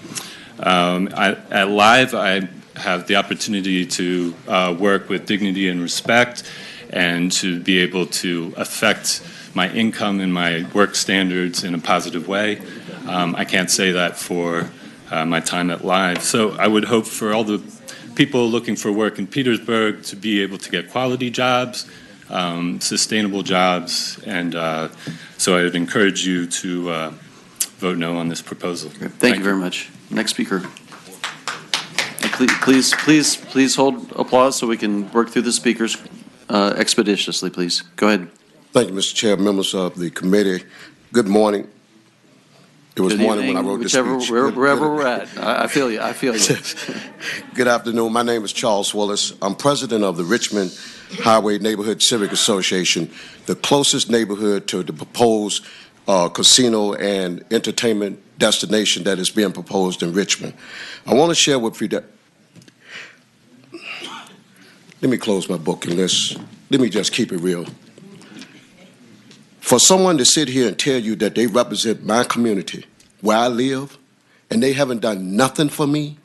At Live, I have the opportunity to work with dignity and respect, and to be able to affect my income and my work standards in a positive way. I can't say that for my time at Live. So I would hope for all the people looking for work in Petersburg to be able to get quality jobs, sustainable jobs, and so I would encourage you to vote no on this proposal. Thank you very much. Next speaker. Please hold applause so we can work through the speakers expeditiously, please. Go ahead. Thank you, Mr. Chair, members of the committee. Good morning. It was morning when I wrote this speech. Wherever we're at. I feel you. I feel you. Good afternoon. My name is Charles Willis. I'm president of the Richmond Highway Neighborhood Civic Association, the closest neighborhood to the proposed casino and entertainment destination that is being proposed in Richmond. I want to share with you that. Let me close my book and let me just keep it real. For someone to sit here and tell you that they represent my community, where I live, and they haven't done nothing for me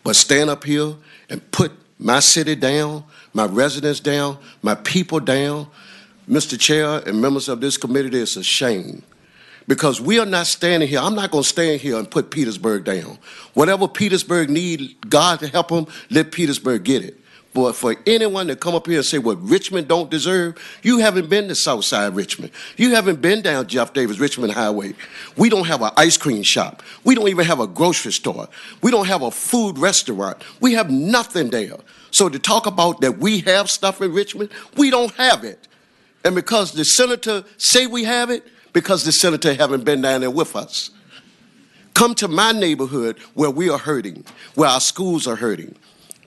but stand up here and put my city down, my residents down, my people down, Mr. Chair and members of this committee, it's a shame. Because we are not standing here. I'm not going to stand here and put Petersburg down. Whatever Petersburg needs, God to help them, let Petersburg get it. But for anyone to come up here and say what Richmond don't deserve, you haven't been to Southside Richmond. You haven't been down Jeff Davis Richmond Highway. We don't have an ice cream shop. We don't even have a grocery store. We don't have a food restaurant. We have nothing there. So to talk about that we have stuff in Richmond, we don't have it. And because the senator say we have it, because the senator haven't been down there with us. Come to my neighborhood where we are hurting, where our schools are hurting,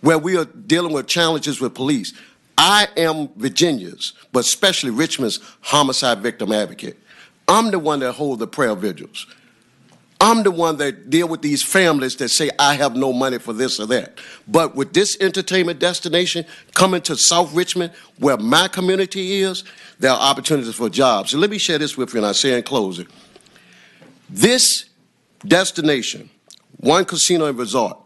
where we are dealing with challenges with police. I am Virginia's, but especially Richmond's homicide victim advocate. I'm the one that hold the prayer vigils. I'm the one that deal with these families that say, I have no money for this or that. But with this entertainment destination coming to South Richmond, where my community is, there are opportunities for jobs. So let me share this with you, and I say in closing. This destination, one casino and resort,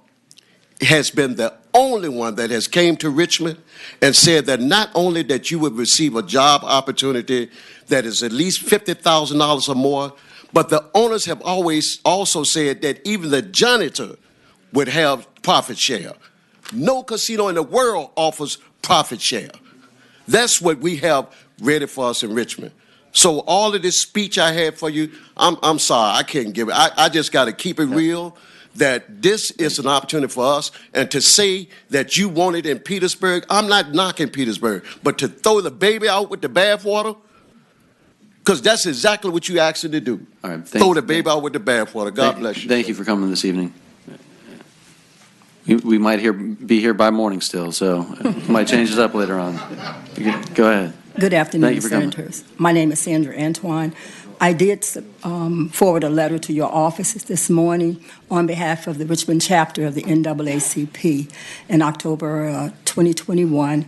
has been the only one that has came to Richmond and said that not only that you would receive a job opportunity that is at least $50,000 or more, but the owners have always also said that even the janitor would have profit share. No casino in the world offers profit share. That's what we have ready for us in Richmond. So all of this speech I had for you, I'm sorry, I can't give it. I just got to keep it real. That this is an opportunity for us, and to say that you want it in Petersburg, I'm not knocking Petersburg, but to throw the baby out with the bathwater, because that's exactly what you asked him to do. All right, throw the baby out with the bathwater. God bless you. Thank you for coming this evening. We might be here by morning still, so we might change this up later on. Go ahead. Good afternoon, Thank you for Senators. My name is Sandra Antoine. I did forward a letter to your offices this morning on behalf of the Richmond chapter of the NAACP. In October 2021,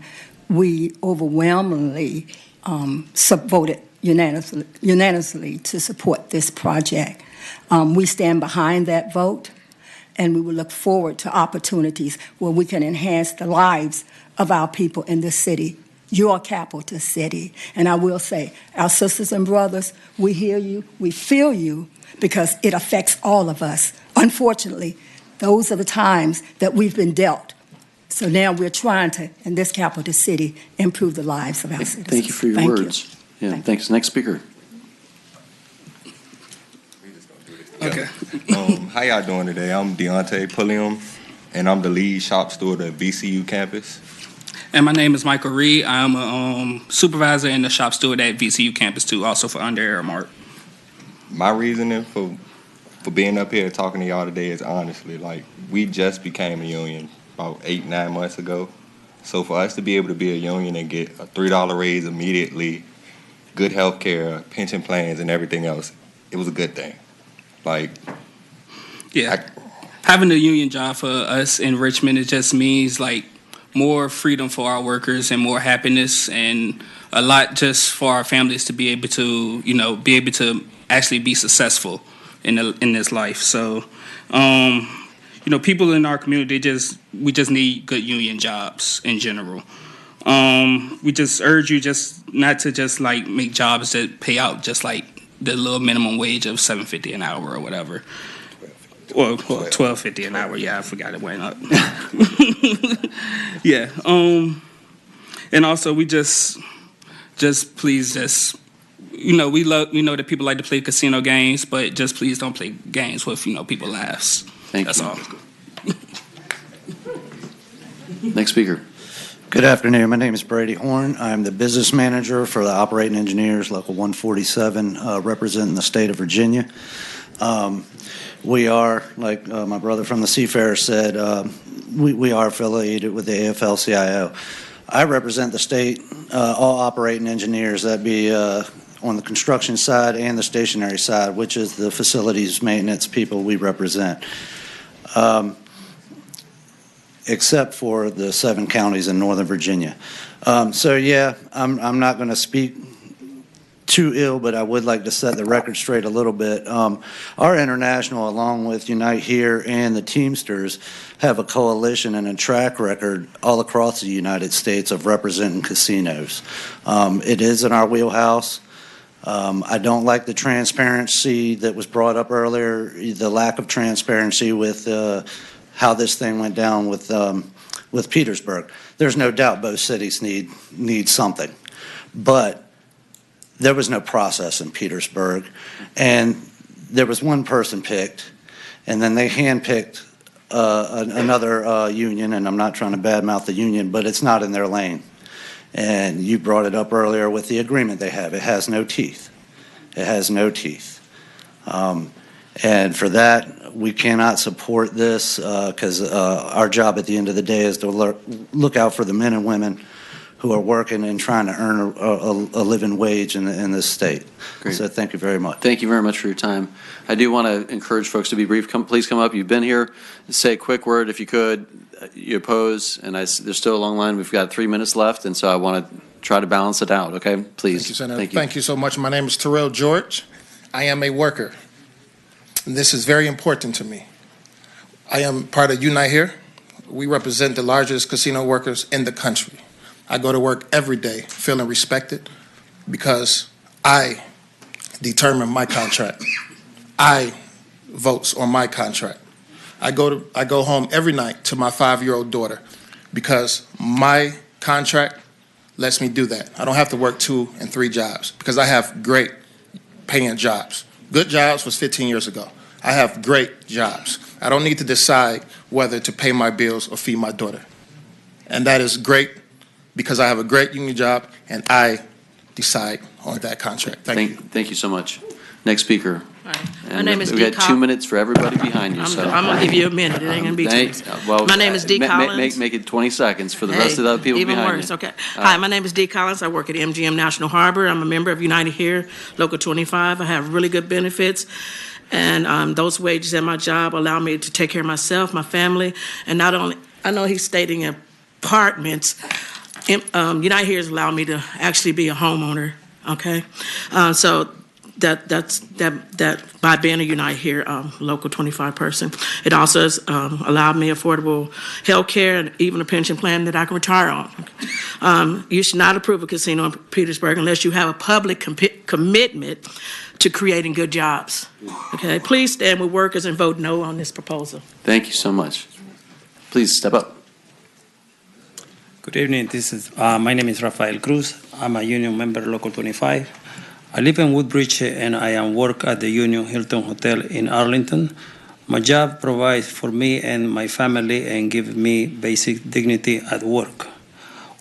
we overwhelmingly voted unanimously to support this project. We stand behind that vote, and we will look forward to opportunities where we can enhance the lives of our people in this city, your capital city. And I will say, our sisters and brothers, we hear you, we feel you, because it affects all of us. Unfortunately, those are the times that we've been dealt. So now we're trying to, in this capital city, improve the lives of our citizens. Thank you for your words. Yeah, thanks. Next speaker. Okay. How y'all doing today? I'm Deontay Pulliam, and I'm the lead shop steward at VCU campus. And my name is Michael Reed. I'm a supervisor and the shop steward at VCU campus too, also for Under Aramark. My reasoning for being up here talking to y'all today is honestly, like, we just became a union about 8-9 months ago. So for us to be able to be a union and get a $3 raise immediately, good health care, pension plans, and everything else, it was a good thing. Like, yeah, having a union job for us in Richmond, it just means like more freedom for our workers and more happiness, and a lot just for our families to be able to, actually be successful in this life. So, people in our community, we just need good union jobs in general. We just urge you just not to just like make jobs that pay out just like the little minimum wage of $7.50 an hour or whatever. Well, $12.50 an hour. Yeah, I forgot it went up. Yeah. And also we just please just, we know that people like to play casino games, but just please don't play games with, people laughs. That's all. Next speaker. Good afternoon. My name is Brady Horn. I'm the business manager for the Operating Engineers, Local 147, representing the state of Virginia. We are, like my brother from the Seafarer said, we are affiliated with the AFL-CIO. I represent the state, all operating engineers, that be on the construction side and the stationary side, which is the facilities maintenance people we represent. Except for the 7 counties in Northern Virginia. So yeah, I'm not going to speak too ill, but I would like to set the record straight a little bit. Our international, along with Unite Here and the Teamsters, have a coalition and a track record all across the United States of representing casinos. It is in our wheelhouse. I don't like the transparency that was brought up earlier, the lack of transparency with how this thing went down with Petersburg. There's no doubt both cities need something, but there was no process in Petersburg, and there was one person picked, and then they handpicked another union, and I'm not trying to badmouth the union, but it's not in their lane. And you brought it up earlier with the agreement they have. It has no teeth. It has no teeth. And for that, we cannot support this because our job at the end of the day is to look out for the men and women who are working and trying to earn a living wage in this state. Great. So thank you very much. Thank you very much for your time. I do want to encourage folks to be brief. Please come up. You've been here. Say a quick word if you could. You oppose, and there's still a long line. We've got 3 minutes left, and so I want to try to balance it out, okay? Please. Thank you, Senator. Thank you. Thank you so much. My name is Terrell George. I am a worker. And this is very important to me. I am part of Unite Here. We represent the largest casino workers in the country. I go to work every day feeling respected because I determine my contract. I vote on my contract. I go home every night to my 5-year-old daughter because my contract lets me do that. I don't have to work 2 and 3 jobs because I have great paying jobs. Good jobs was 15 years ago. I have great jobs. I don't need to decide whether to pay my bills or feed my daughter. And that is great because I have a great union job and I decide on that contract. Thank you. Thank you so much. Next speaker. My name is We've Dee got 2 minutes for everybody behind you. I'm going to give you a minute. It ain't going to be 2 minutes. My name is Dee Collins. Make it 20 seconds for the rest of the other people even behind worse. you. Okay. Hi, my name is Dee Collins. I work at MGM National Harbor. I'm a member of United Here, Local 25. I have really good benefits. And those wages at my job allow me to take care of myself, my family, and not only, I know he's stating apartments. United Here has allowed me to actually be a homeowner, okay? So that's by being a United Here Local 25 person. It also has allowed me affordable health care and even a pension plan that I can retire on. You should not approve a casino in Petersburg unless you have a public commitment to creating good jobs. Okay, please stand with workers and vote no on this proposal. Thank you so much. Please step up. Good evening. My name is Rafael Cruz. I'm a union member, Local 25. I live in Woodbridge and I work at the Union Hilton Hotel in Arlington. My job provides for me and my family and gives me basic dignity at work.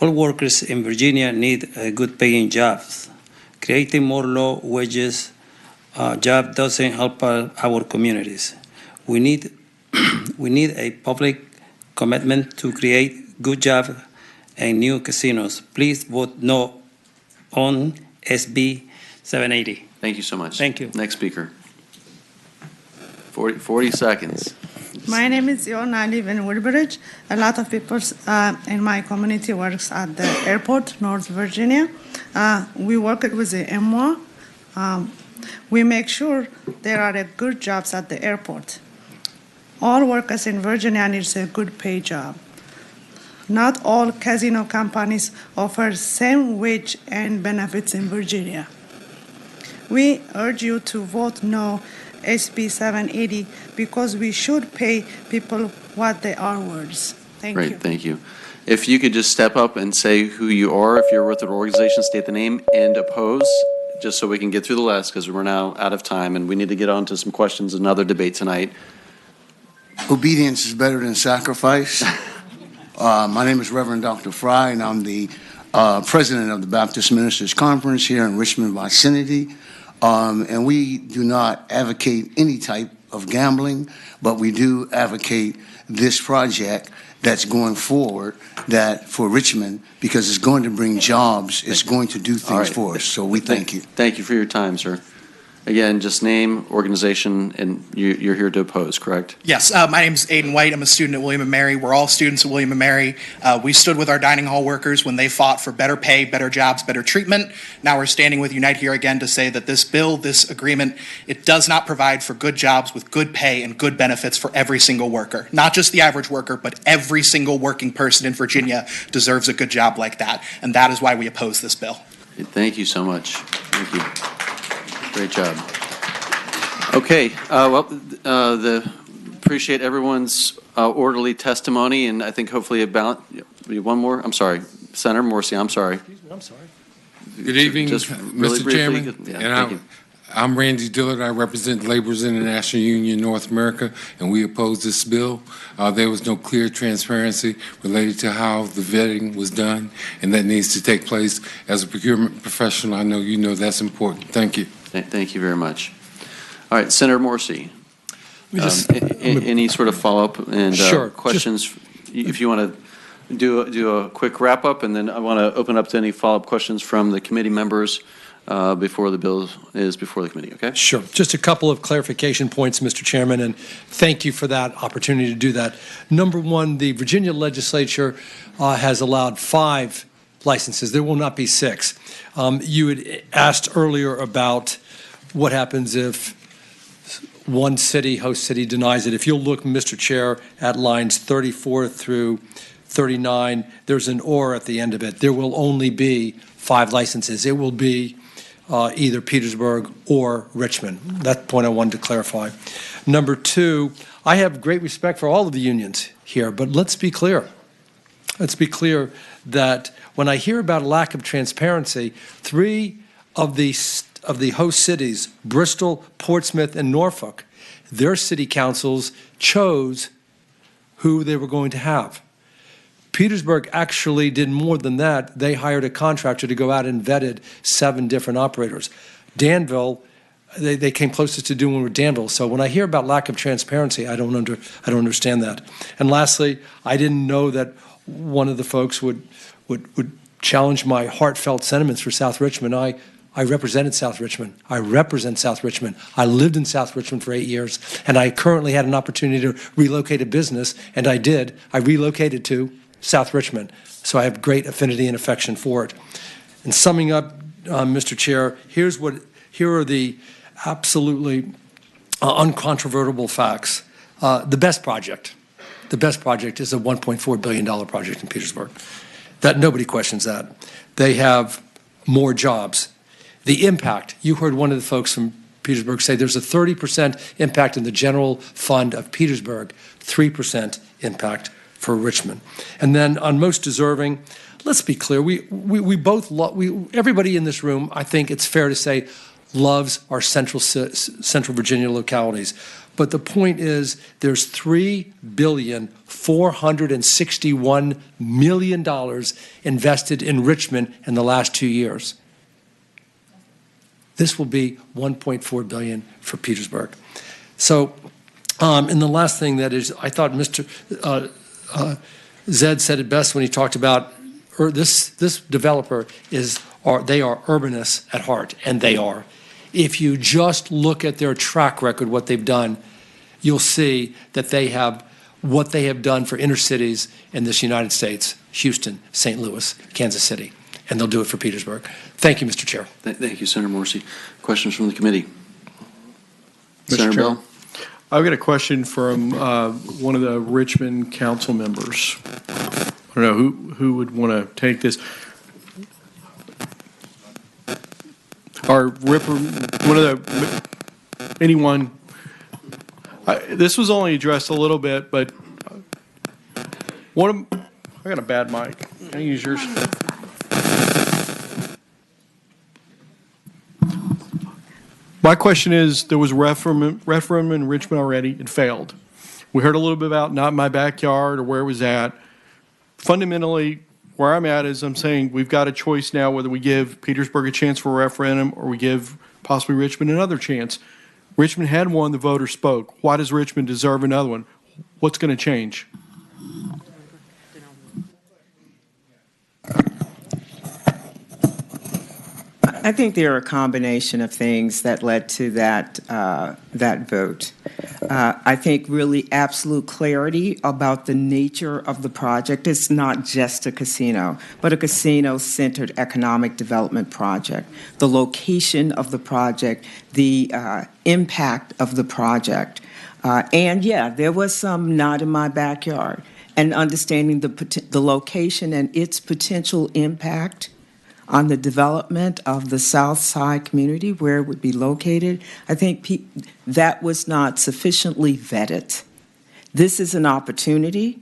All workers in Virginia need good paying jobs. Creating more low wages job doesn't help our communities. We need a public commitment to create good jobs and new casinos. Please vote no on SB 780. Thank you so much. Thank you. Next speaker. 40 seconds. My name is Yon. I live in Woodbridge. A lot of people in my community works at the airport, North Virginia. We work with the MWA. We make sure there are good jobs at the airport. All workers in Virginia need a good pay job. Not all casino companies offer same wage and benefits in Virginia. We urge you to vote no SB 780 because we should pay people what they are worth. Thank you. Great, thank you. If you could just step up and say who you are, if you're with an organization, state the name and oppose, just so we can get through the list, because we're now out of time and we need to get on to some questions and another debate tonight. Obedience is better than sacrifice. My name is Reverend Dr. Fry, and I'm the president of the Baptist Ministers Conference here in Richmond vicinity. And we do not advocate any type of gambling, but we do advocate this project that's going forward that for Richmond, because it's going to bring jobs, it's going to do things for us. So we thank you. Thank you for your time, sir. Again, just name, organization, and you're here to oppose, correct? Yes, my name is Aiden White. I'm a student at William & Mary. We're all students at William & Mary. We stood with our dining hall workers when they fought for better pay, better jobs, better treatment. Now we're standing with Unite here again to say that this bill, this agreement, it does not provide for good jobs with good pay and good benefits for every single worker. Not just the average worker, but every single working person in Virginia deserves a good job like that. And that is why we oppose this bill. Thank you so much. Thank you. Great job. Okay, appreciate everyone's orderly testimony, and I think hopefully about one more. I'm sorry, Senator Morsi. I'm sorry. I'm sorry. Good evening, really Mr. briefly. Chairman. Yeah, I'm Randy Dillard. I represent Laborers International Union North America, and we oppose this bill. There was no clear transparency related to how the vetting was done, and that needs to take place. As a procurement professional, I know you know that's important. Thank you. Thank you very much. All right, Senator Morsi. Any sort of follow-up and questions? If you want to do a quick wrap-up, and then I want to open up to any follow-up questions from the committee members before the bill is before the committee, okay? Sure. Just a couple of clarification points, Mr. Chairman, and thank you for that opportunity to do that. Number one, the Virginia legislature has allowed 5 licenses. There will not be 6. You had asked earlier about what happens if one city, host city, denies it. If you'll look, Mr. Chair, at lines 34 through 39, there's an or at the end of it. There will only be 5 licenses. It will be either Petersburg or Richmond. That point I wanted to clarify. Number 2, I have great respect for all of the unions here, but let's be clear. Let's be clear that when I hear about a lack of transparency, 3 of the host cities, Bristol, Portsmouth, and Norfolk, their city councils chose who they were going to have. Petersburg actually did more than that. They hired a contractor to go out and vetted 7 different operators. Danville, they came closest to doing with Danville. So when I hear about lack of transparency, I don't understand that. And lastly, I didn't know that one of the folks would challenge my heartfelt sentiments for South Richmond. I represented South Richmond. I represent South Richmond. I lived in South Richmond for 8 years, and I currently had an opportunity to relocate a business, and I did. I relocated to South Richmond, so I have great affinity and affection for it. And summing up, Mr. Chair, here are the absolutely uncontrovertible facts. The best project is a $1.4 billion project in Petersburg. That nobody questions that. They have more jobs. The impact, you heard one of the folks from Petersburg say there's a 30% impact in the general fund of Petersburg, 3% impact for Richmond. And then on most deserving, let's be clear, we both everybody in this room, I think it's fair to say, loves our central Virginia localities. But the point is there's $3,461,000,000 invested in Richmond in the last 2 years. This will be $1.4 billion for Petersburg. So, and the last thing that is, I thought Mr. Zed said it best when he talked about this developer they are urbanists at heart, and they are. If you just look at their track record, what they've done, you'll see that what they have done for inner cities in this United States, Houston, St. Louis, Kansas City, and they'll do it for Petersburg. Thank you, Mr. Chair. Thank you, Senator Morsi. Questions from the committee? Mr. Senator Chair, Bell? I've got a question from one of the Richmond council members. I don't know who would want to take this. Anyone This was only addressed a little bit, but I got a bad mic. Can I use yours? My question is, there was a referendum in Richmond already. It failed. We heard a little bit about not in my backyard or where it was at. Fundamentally, where I'm at is I'm saying we've got a choice now whether we give Petersburg a chance for a referendum or we give possibly Richmond another chance. Richmond had one, the voters spoke. Why does Richmond deserve another one? What's going to change? I think there are a combination of things that led to that vote. I think really absolute clarity about the nature of the project. It's not just a casino, but a casino-centered economic development project. The location of the project, the impact of the project. And yeah, there was some not in my backyard. And understanding the location and its potential impact on the development of the South Side community, where it would be located, I think that was not sufficiently vetted. This is an opportunity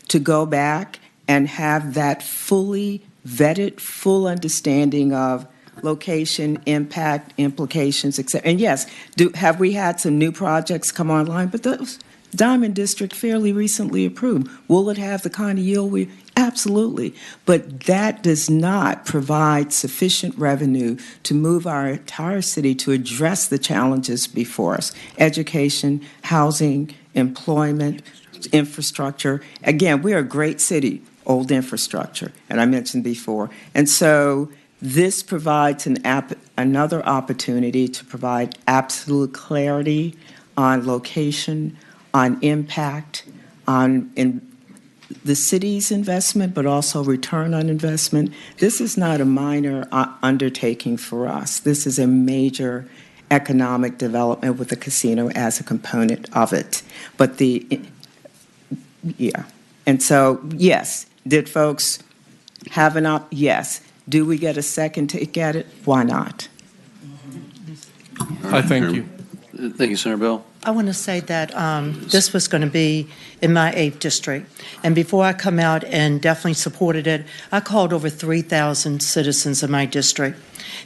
to go back and have that fully vetted, full understanding of location, impact, implications, etc. And yes, have we had some new projects come online? But those Diamond District fairly recently approved. Will it have the kind of yield we? Absolutely. But that does not provide sufficient revenue to move our entire city to address the challenges before us. Education, housing, employment, infrastructure. Again, we're a great city, old infrastructure, and I mentioned before. And so this provides another opportunity to provide absolute clarity on location, on impact, on the city's investment, but also return on investment. This is not a minor undertaking for us. This is a major economic development with the casino as a component of it. But yeah. And so, yes, did folks have yes. Do we get a second take at it? Why not? I thank you. Thank you, Senator Bell. I want to say that this was going to be in my 8th district. And before I come out and definitely supported it, I called over 3,000 citizens in my district.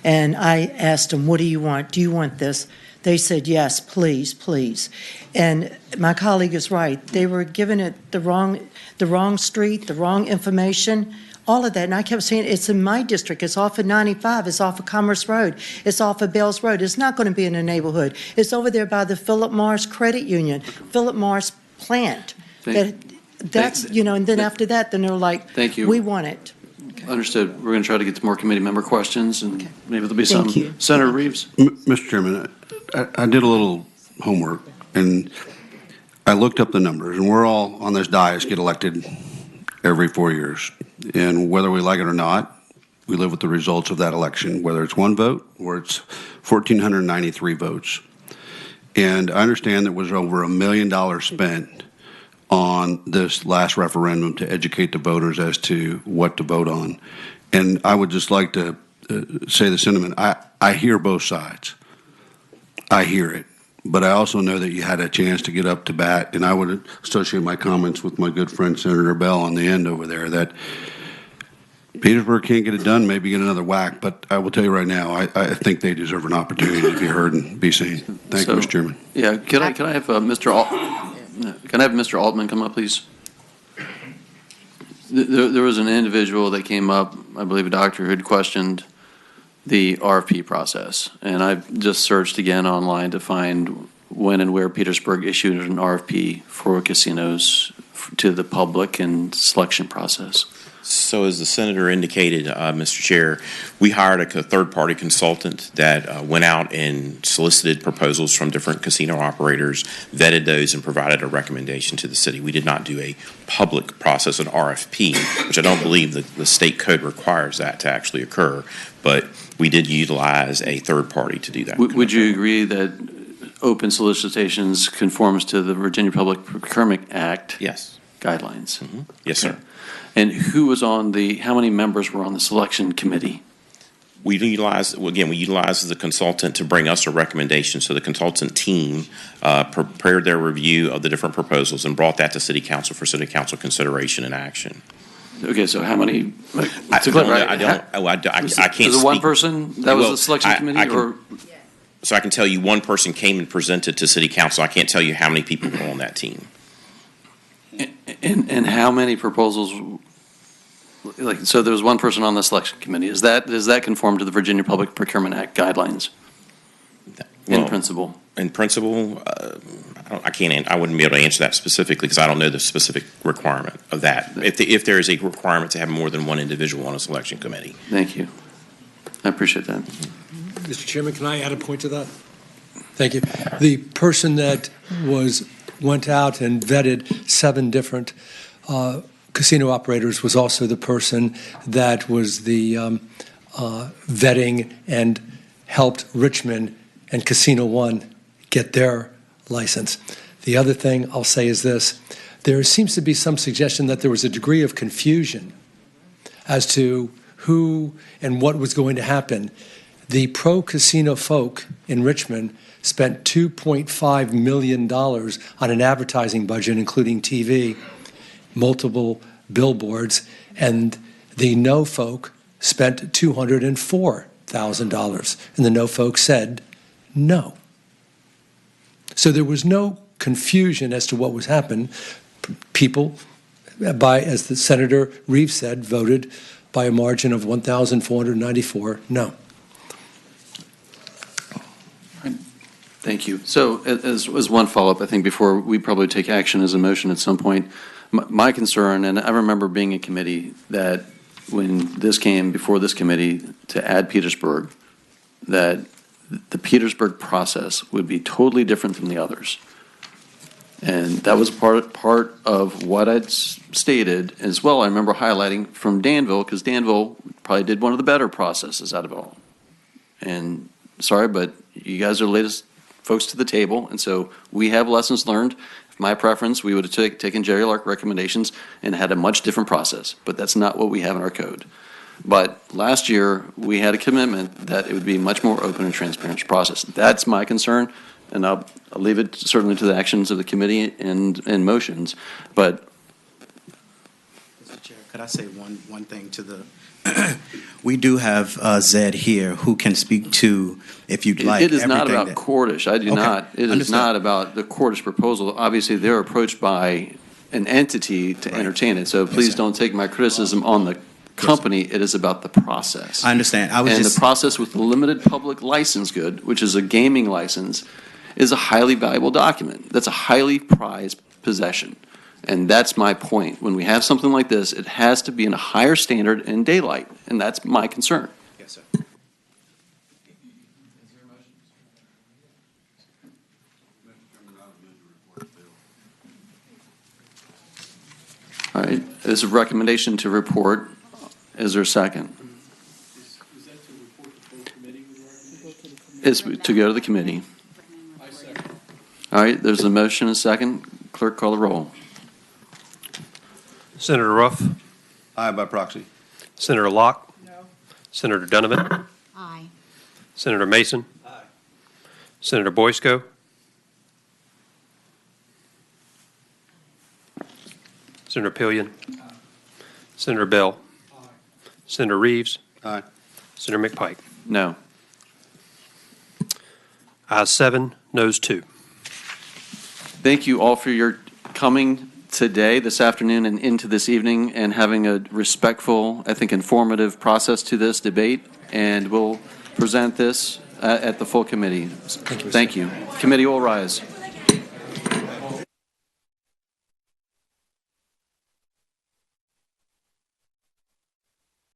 And I asked them, what do you want? Do you want this? They said, yes, please, please. And my colleague is right. They were giving it the wrong street, the wrong information, all of that. And I kept saying, it's in my district. It's off of 95. It's off of Commerce Road. It's off of Bells Road. It's not going to be in a neighborhood. It's over there by the Philip Morris Credit Union, Philip Morris plant. That's, you know, and then after that, then they're like, thank you. We want it. Understood. We're going to try to get to more committee member questions, and maybe there'll be some. Thank you. Senator Reeves. Mr. Chairman, I did a little homework, and I looked up the numbers, and we're all on this dais get elected every 4 years. And whether we like it or not, we live with the results of that election, whether it's one vote or it's 1,493 votes. And I understand there was over $1 million spent on this last referendum to educate the voters as to what to vote on. And I would just like to say the sentiment. I hear both sides. I hear it. But I also know that you had a chance to get up to bat, and I would associate my comments with my good friend Senator Bell on the end over there, that Petersburg can't get it done, maybe get another whack, but I will tell you right now, I think they deserve an opportunity to be heard and be seen. Thank you, Mr. Chairman. Yeah, can I have Mr. Altman come up, please? There was an individual that came up, I believe a doctor, who had questioned the RFP process. And I've just searched again online to find when and where Petersburg issued an RFP for casinos to the public and selection process. So as the senator indicated, Mr. Chair, we hired a third-party consultant that went out and solicited proposals from different casino operators, vetted those, and provided a recommendation to the city. We did not do a public process, an RFP, which I don't believe the state code requires that to actually occur, but we did utilize a third party to do that. Would you agree that open solicitations conforms to the Virginia Public Procurement Act? Yes. Guidelines? Yes, sir. And who was on how many members were on the selection committee? We utilize the consultant to bring us a recommendation. So the consultant team prepared their review of the different proposals and brought that to City Council for City Council consideration and action. Okay, so how many? I can't. Was it one person that was the selection committee, or? So I can tell you one person came and presented to City Council. I can't tell you how many people were on that team. And how many proposals? So there was one person on the selection committee. Does that conform to the Virginia Public Procurement Act guidelines? In principle. In principle, I wouldn't be able to answer that specifically because I don't know the specific requirement of that. If there is a requirement to have more than one individual on a selection committee. Thank you. I appreciate that. Mr. Chairman, can I add a point to that? Thank you. The person that went out and vetted 7 different casino operators was also the person that was the vetting and helped Richmond and Casino One get their license. The other thing I'll say is this. There seems to be some suggestion that there was a degree of confusion as to who and what was going to happen. The pro-casino folk in Richmond spent $2.5 million on an advertising budget, including TV, multiple billboards, and the no folk spent $204,000. And the no folk said no. So there was no confusion as to what was happening. People, as the Senator Reeves said, voted by a margin of 1,494 no. Thank you. So as one follow-up, I think before we probably take action as a motion at some point, my concern, and I remember being in committee that when this came before this committee to add Petersburg, that the Petersburg process would be totally different than the others. And that was part of what I'd stated as well. I remember highlighting from Danville, because Danville probably did one of the better processes out of all. And sorry, but you guys are the latest folks to the table, and so we have lessons learned. My preference, we would have taken Jerry Lark recommendations and had a much different process, but that's not what we have in our code. But last year, we had a commitment that it would be a much more open and transparent process. That's my concern, and I'll leave it certainly to the actions of the committee and motions. But Mr. Chair, could I say one thing to the we do have Zed here who can speak to, if you'd like. It is not about Cordish. I do not. It is not about the Cordish proposal. Obviously, they're approached by an entity to entertain it. So please don't take my criticism on the company. It is about the process. I understand. The process with the limited public license good, which is a gaming license, is a highly valuable document. That's a highly prized possession. And that's my point. When we have something like this, it has to be in a higher standard in daylight, and that's my concern. Yes, sir. All right, there's a recommendation to report. Is there a second? Is that to report to full committee? It's to go to the committee. I second. All right, there's a motion and a second. Clerk, call the roll. Senator Ruff. Aye by proxy. Senator Locke. No. Senator Donovan. Aye. Senator Mason. Aye. Senator Boysko. Senator Pillion. Aye. Senator Bell. Aye. Senator Reeves. Aye. Senator McPike. No. Ayes 7, noes 2. Thank you all for your coming today, this afternoon, and into this evening, and having a respectful, I think, informative process to this debate. And we'll present this at the full committee. Thank you. Committee will rise.